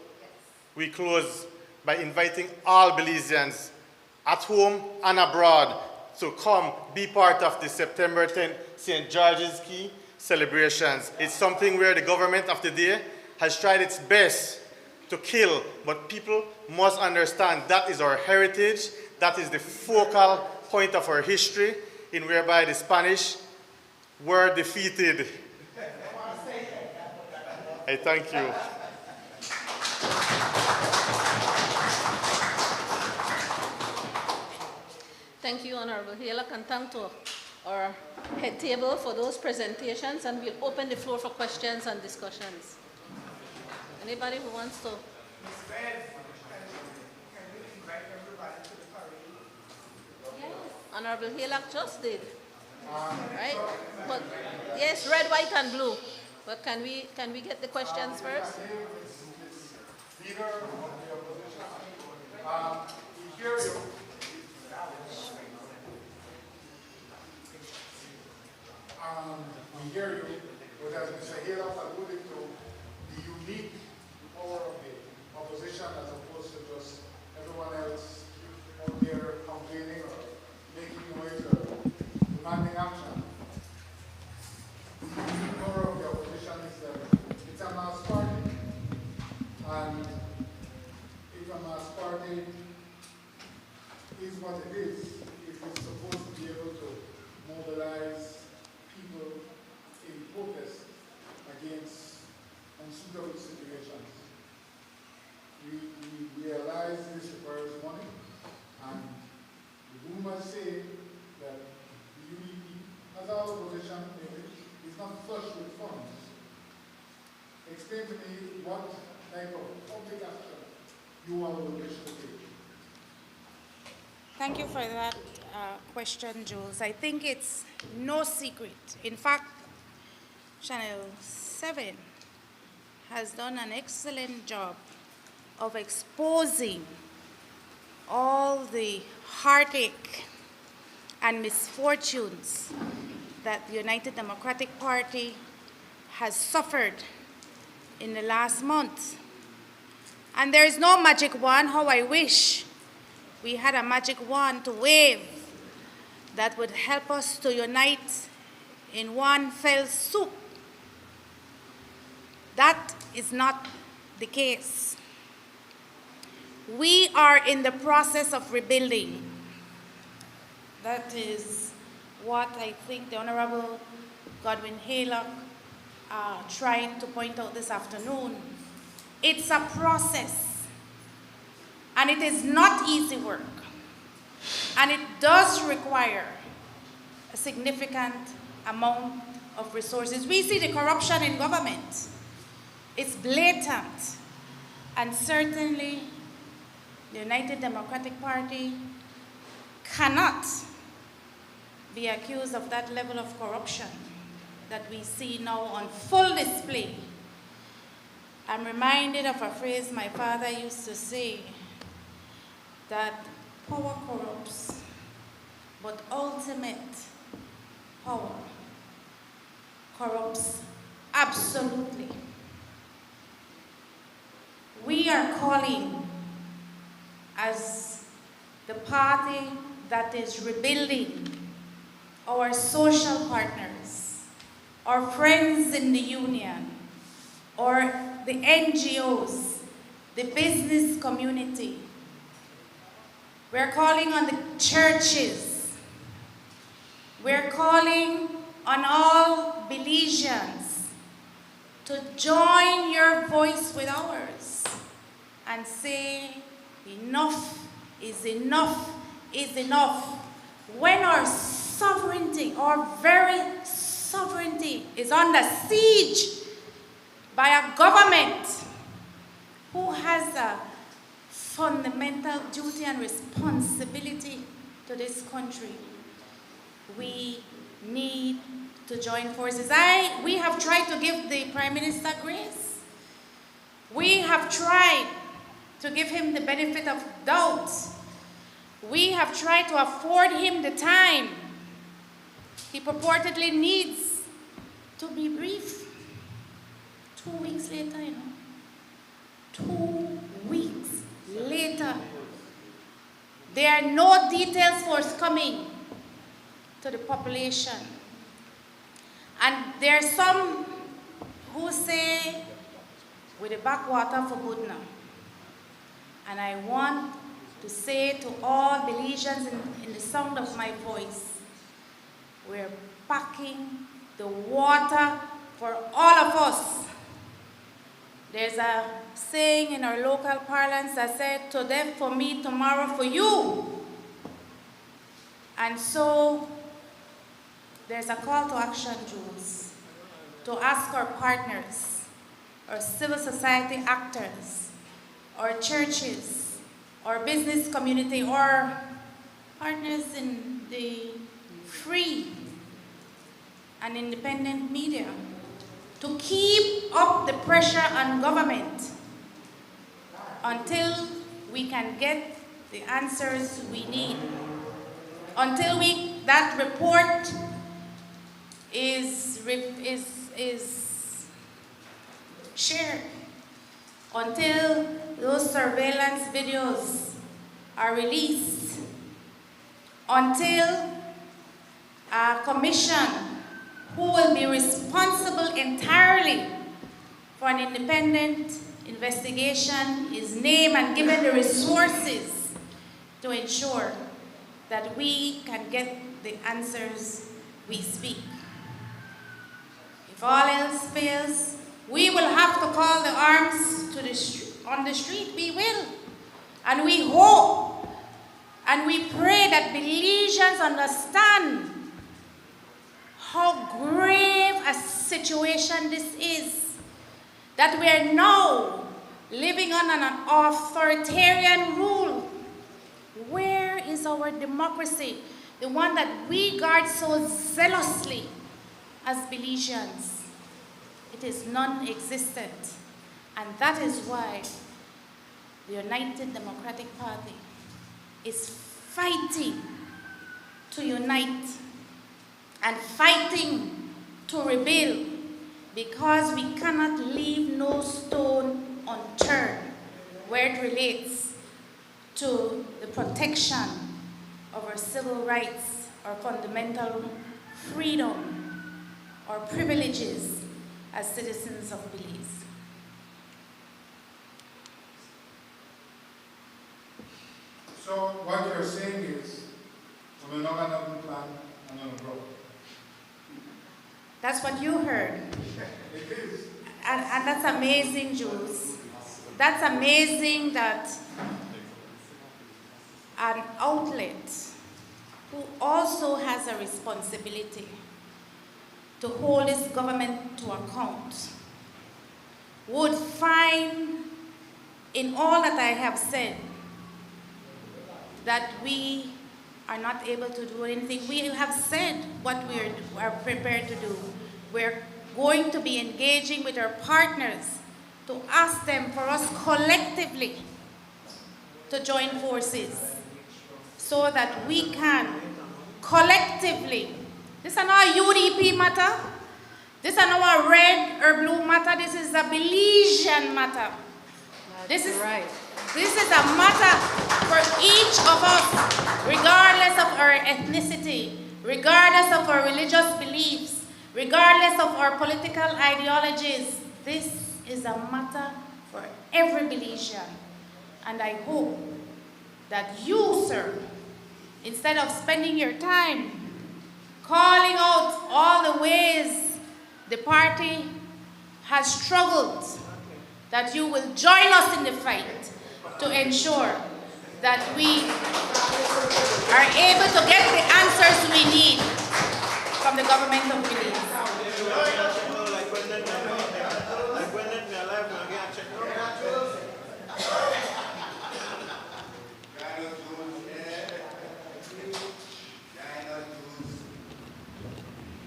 G: we close by inviting all Belizeans at home and abroad to come be part of the September 10th St. George's Key celebrations. It's something where the government of the day has tried its best to kill, but people must understand that is our heritage, that is the focal point of our history, in whereby the Spanish were defeated. I thank you.
B: Thank you, Honorable Halak, and thank to our head table for those presentations, and we'll open the floor for questions and discussions. Anybody who wants to? Honorable Halak just did, right? But yes, red, white, and blue. But can we get the questions first?
H: Leader of the opposition. We hear you. We hear you, but as Mr. Halak alluded to, the unique power of the opposition as opposed to just everyone else out there complaining or making noise or demanding action. The unique power of the opposition is that it's a mass party. And if a mass party is what it is supposed to be able to mobilize people in protest against unsuitable situations. We realize this requires money, and the rumors say that the UDP, as our opposition, is not flush with funds. Explain to me what type of public action you all will wish to take.
C: Thank you for that question, Jules. I think it's no secret. In fact, Channel 7 has done an excellent job of exposing all the heartache and misfortunes that the United Democratic Party has suffered in the last month. And there is no magic wand. How I wish we had a magic wand to wave that would help us to unite in one fell swoop. That is not the case. We are in the process of rebuilding. That is what I think the Honorable Godwin Haylock tried to point out this afternoon. It's a process, and it is not easy work, and it does require a significant amount of resources. We see the corruption in government. It's blatant, and certainly the United Democratic Party cannot be accused of that level of corruption that we see now on full display. I'm reminded of a phrase my father used to say, that power corrupts, but ultimate power corrupts absolutely. We are calling, as the party that is rebuilding, our social partners, our friends in the union, or the NGOs, the business community. We're calling on the churches. We're calling on all Belizeans to join your voice with ours and say, enough is enough is enough. When our sovereignty, our very sovereignty, is under siege by a government who has a fundamental duty and responsibility to this country, we need to join forces. We have tried to give the Prime Minister grace. We have tried to give him the benefit of doubt. We have tried to afford him the time he purportedly needs to be brief. 2 weeks later, 2 weeks later, there are no details forthcoming to the population. And there are some who say, with the backwater for Budna. And I want to say to all Belizeans in the sound of my voice, we're packing the water for all of us. There's a saying in our local parlance that said, today for me, tomorrow for you. And so there's a call to action, Jules, to ask our partners, our civil society actors, our churches, our business community, or partners in the free and independent media, to keep up the pressure on government until we can get the answers we need, until that report is shared, until those surveillance videos are released, until a commission who will be responsible entirely for an independent investigation is named and given the resources to ensure that we can get the answers we speak. If all else fails, we will have to call the arms on the street. We will. And we hope and we pray that Belizeans understand how grave a situation this is, that we are now living on an authoritarian rule. Where is our democracy, the one that we guard so zealously as Belizeans? It is non-existent, and that is why the United Democratic Party is fighting to unite and fighting to rebuild, because we cannot leave no stone unturned where it relates to the protection of our civil rights, our fundamental freedom, our privileges as citizens of Belize.
H: So what you're saying is, umenoga na ng plan na
C: That's what you heard. And that's amazing, Jules. That's amazing that an outlet who also has a responsibility to hold this government to account would find in all that I have said that we are not able to do anything. We have said what we are prepared to do. We're going to be engaging with our partners to ask them for us collectively to join forces so that we can collectively, this is not a UDP matter, this is not a red or blue matter, this is a Belizean matter. This is a matter for each of us, regardless of our ethnicity, regardless of our religious beliefs, regardless of our political ideologies. This is a matter for every Belizean. And I hope that you, sir, instead of spending your time calling out all the ways the party has struggled, that you will join us in the fight to ensure that we are able to get the answers we need from the government of Belize.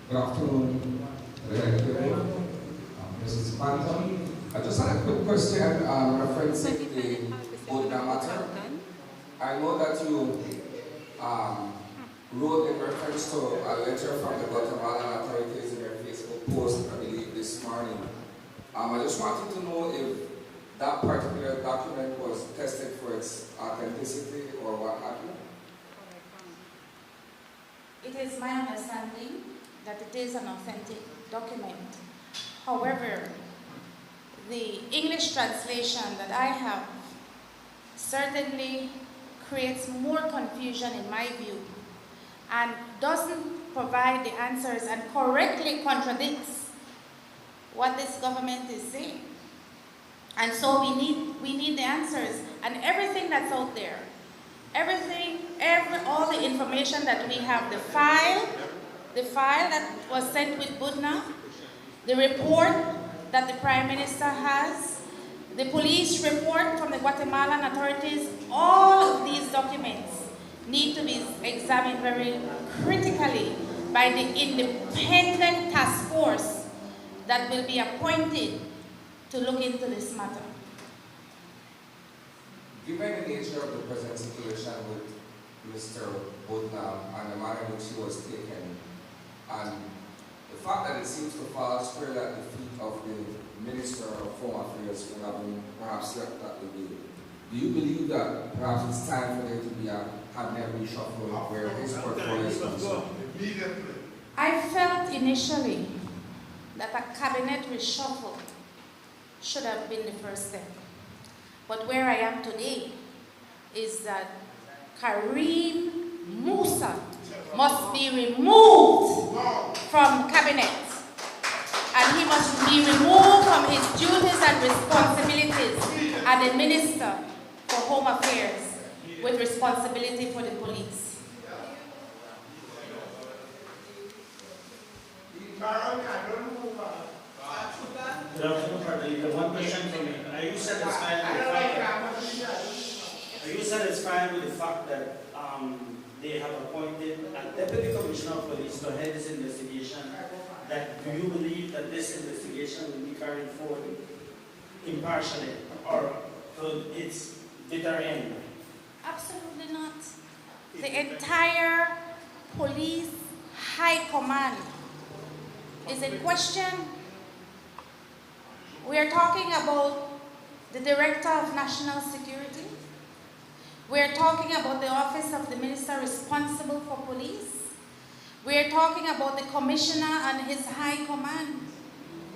I: Good afternoon, Mrs. Phantom. I just had a quick question referencing the Budna matter. I know that you wrote in reference to a letter from the Guatemalan authorities in your Facebook post, I believe, this morning. I just wanted to know if that particular document was tested for its authenticity or what happened.
C: It is my understanding that it is an authentic document. However, the English translation that I have certainly creates more confusion in my view and doesn't provide the answers and correctly contradicts what this government is saying. And so we need the answers, and everything that's out there, all the information that we have, the file that was sent with Budna, the report that the Prime Minister has, the police report from the Guatemalan authorities, all of these documents need to be examined very critically by the independent task force that will be appointed to look into this matter.
I: Given the nature of the present situation with Mr. Budna and the manner in which he was taken, and the fact that it seems to fall squarely at the feet of the Minister of Home Affairs would have been perhaps left at the wheel, do you believe that perhaps it's time for there to be a cabinet reshuffle where his portfolio is concerned?
C: I felt initially that a cabinet reshuffle should have been the first step. But where I am today is that Karim Musa must be removed from cabinet, and he must be removed from his duties and responsibilities as the Minister for Home Affairs with responsibility for the police.
J: Good afternoon, Parliamentarian. One question for me. Are you satisfied with the fact that they have appointed a Deputy Commissioner of Police to head this investigation? That do you believe that this investigation will be carried forward impartially or to its bitter end?
C: Absolutely not. The entire police high command is in question. We are talking about the Director of National Security. We are talking about the Office of the Minister responsible for police. We are talking about the Commissioner and his high command.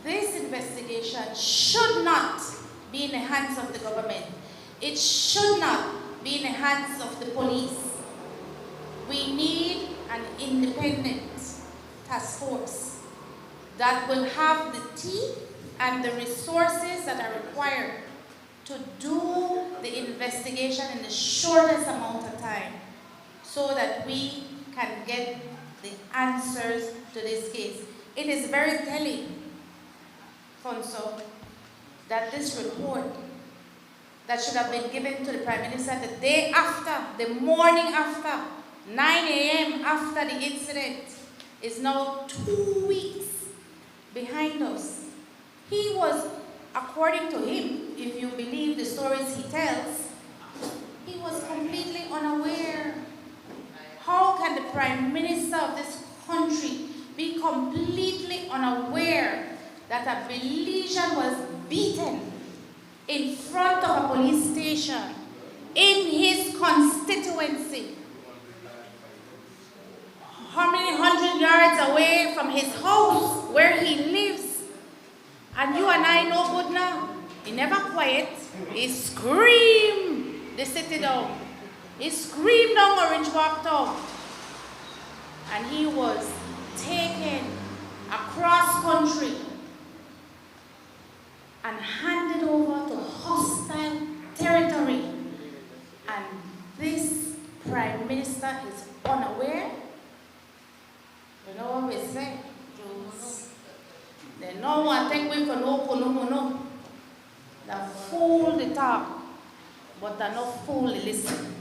C: This investigation should not be in the hands of the government. It should not be in the hands of the police. We need an independent task force that will have the teeth and the resources that are required to do the investigation in the shortest amount of time so that we can get the answers to this case. It is very telling, Conso, that this report that should have been given to the Prime Minister the day after, the morning after, 9 a.m. after the incident, is now 2 weeks behind us. He was, according to him, if you believe the stories he tells, he was completely unaware. How can the Prime Minister of this country be completely unaware that a Belizean was beaten in front of a police station in his constituency? How many hundred yards away from his house where he lives? And you and I know Budna, he never quiet. He screamed the city down. He screamed down Orange Walk Town. And he was taken across country and handed over to hostile territory. And this Prime Minister is unaware. You know what we say? They no one take we for no. They fool the talk, but they no fool the listen.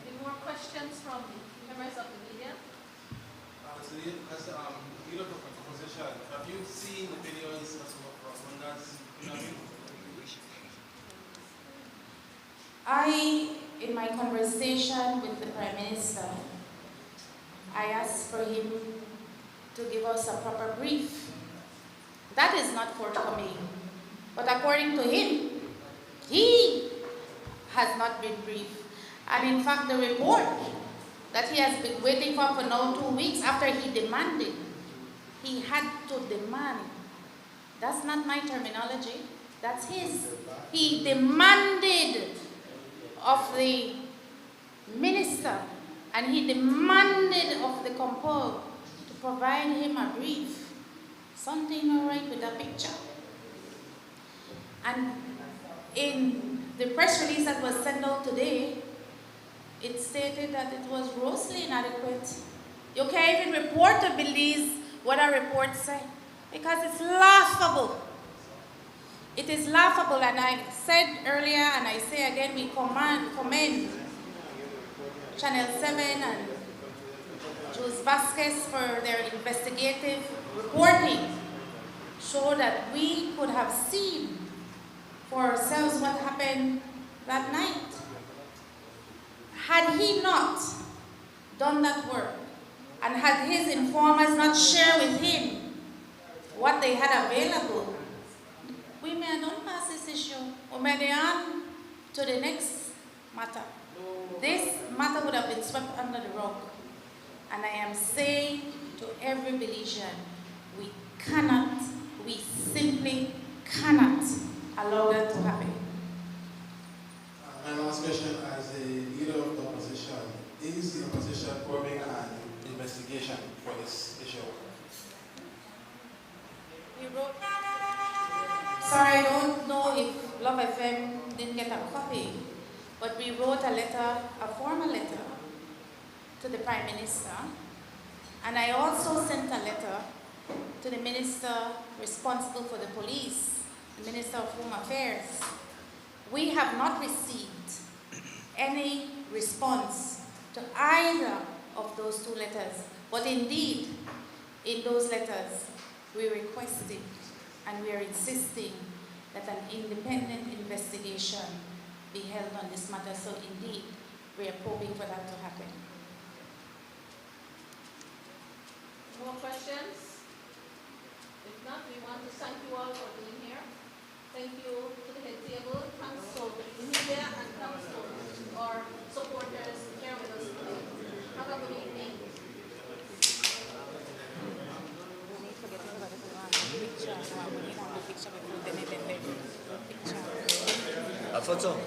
B: Any more questions from members of the media?
K: As leader of the opposition, have you seen the videos from that?
C: In my conversation with the Prime Minister, I asked for him to give us a proper brief. That is not forthcoming. But according to him, he has not been briefed. And in fact, the report that he has been waiting for now 2 weeks after he demanded, he had to demand. That's not my terminology. That's his. He demanded of the minister, and he demanded of the Compo to provide him a brief. Something all right with that picture. And in the press release that was sent out today, it stated that it was grossly inadequate. You can't even report to Belize what our reports say, because it's laughable. It is laughable, and I said earlier, and I say again, we commend Channel 7 and Jose Vasquez for their investigative reporting, so that we could have seen for ourselves what happened that night. Had he not done that work, and had his informers not shared with him what they had available, we may have done past this issue, or may they on to the next matter. This matter would have been swept under the rug. And I am saying to every Belizean, we simply cannot allow that to happen.
K: My last question, as the leader of the opposition, is the opposition forming an investigation for this issue?
C: We wrote, sorry, I don't know if Love FM didn't get a copy, but we wrote a letter, a formal letter, to the Prime Minister, and I also sent a letter to the Minister responsible for the police, the Minister of Home Affairs. We have not received any response to either of those two letters, but indeed, in those letters, we requested and we are insisting that an independent investigation be held on this matter. So indeed, we are hoping for that to happen.
B: More questions? If not, we want to thank you all for being here. Thank you to the head table, thanks to the media, and thanks to our supporters here with us today. Have a good evening.
E: thought so.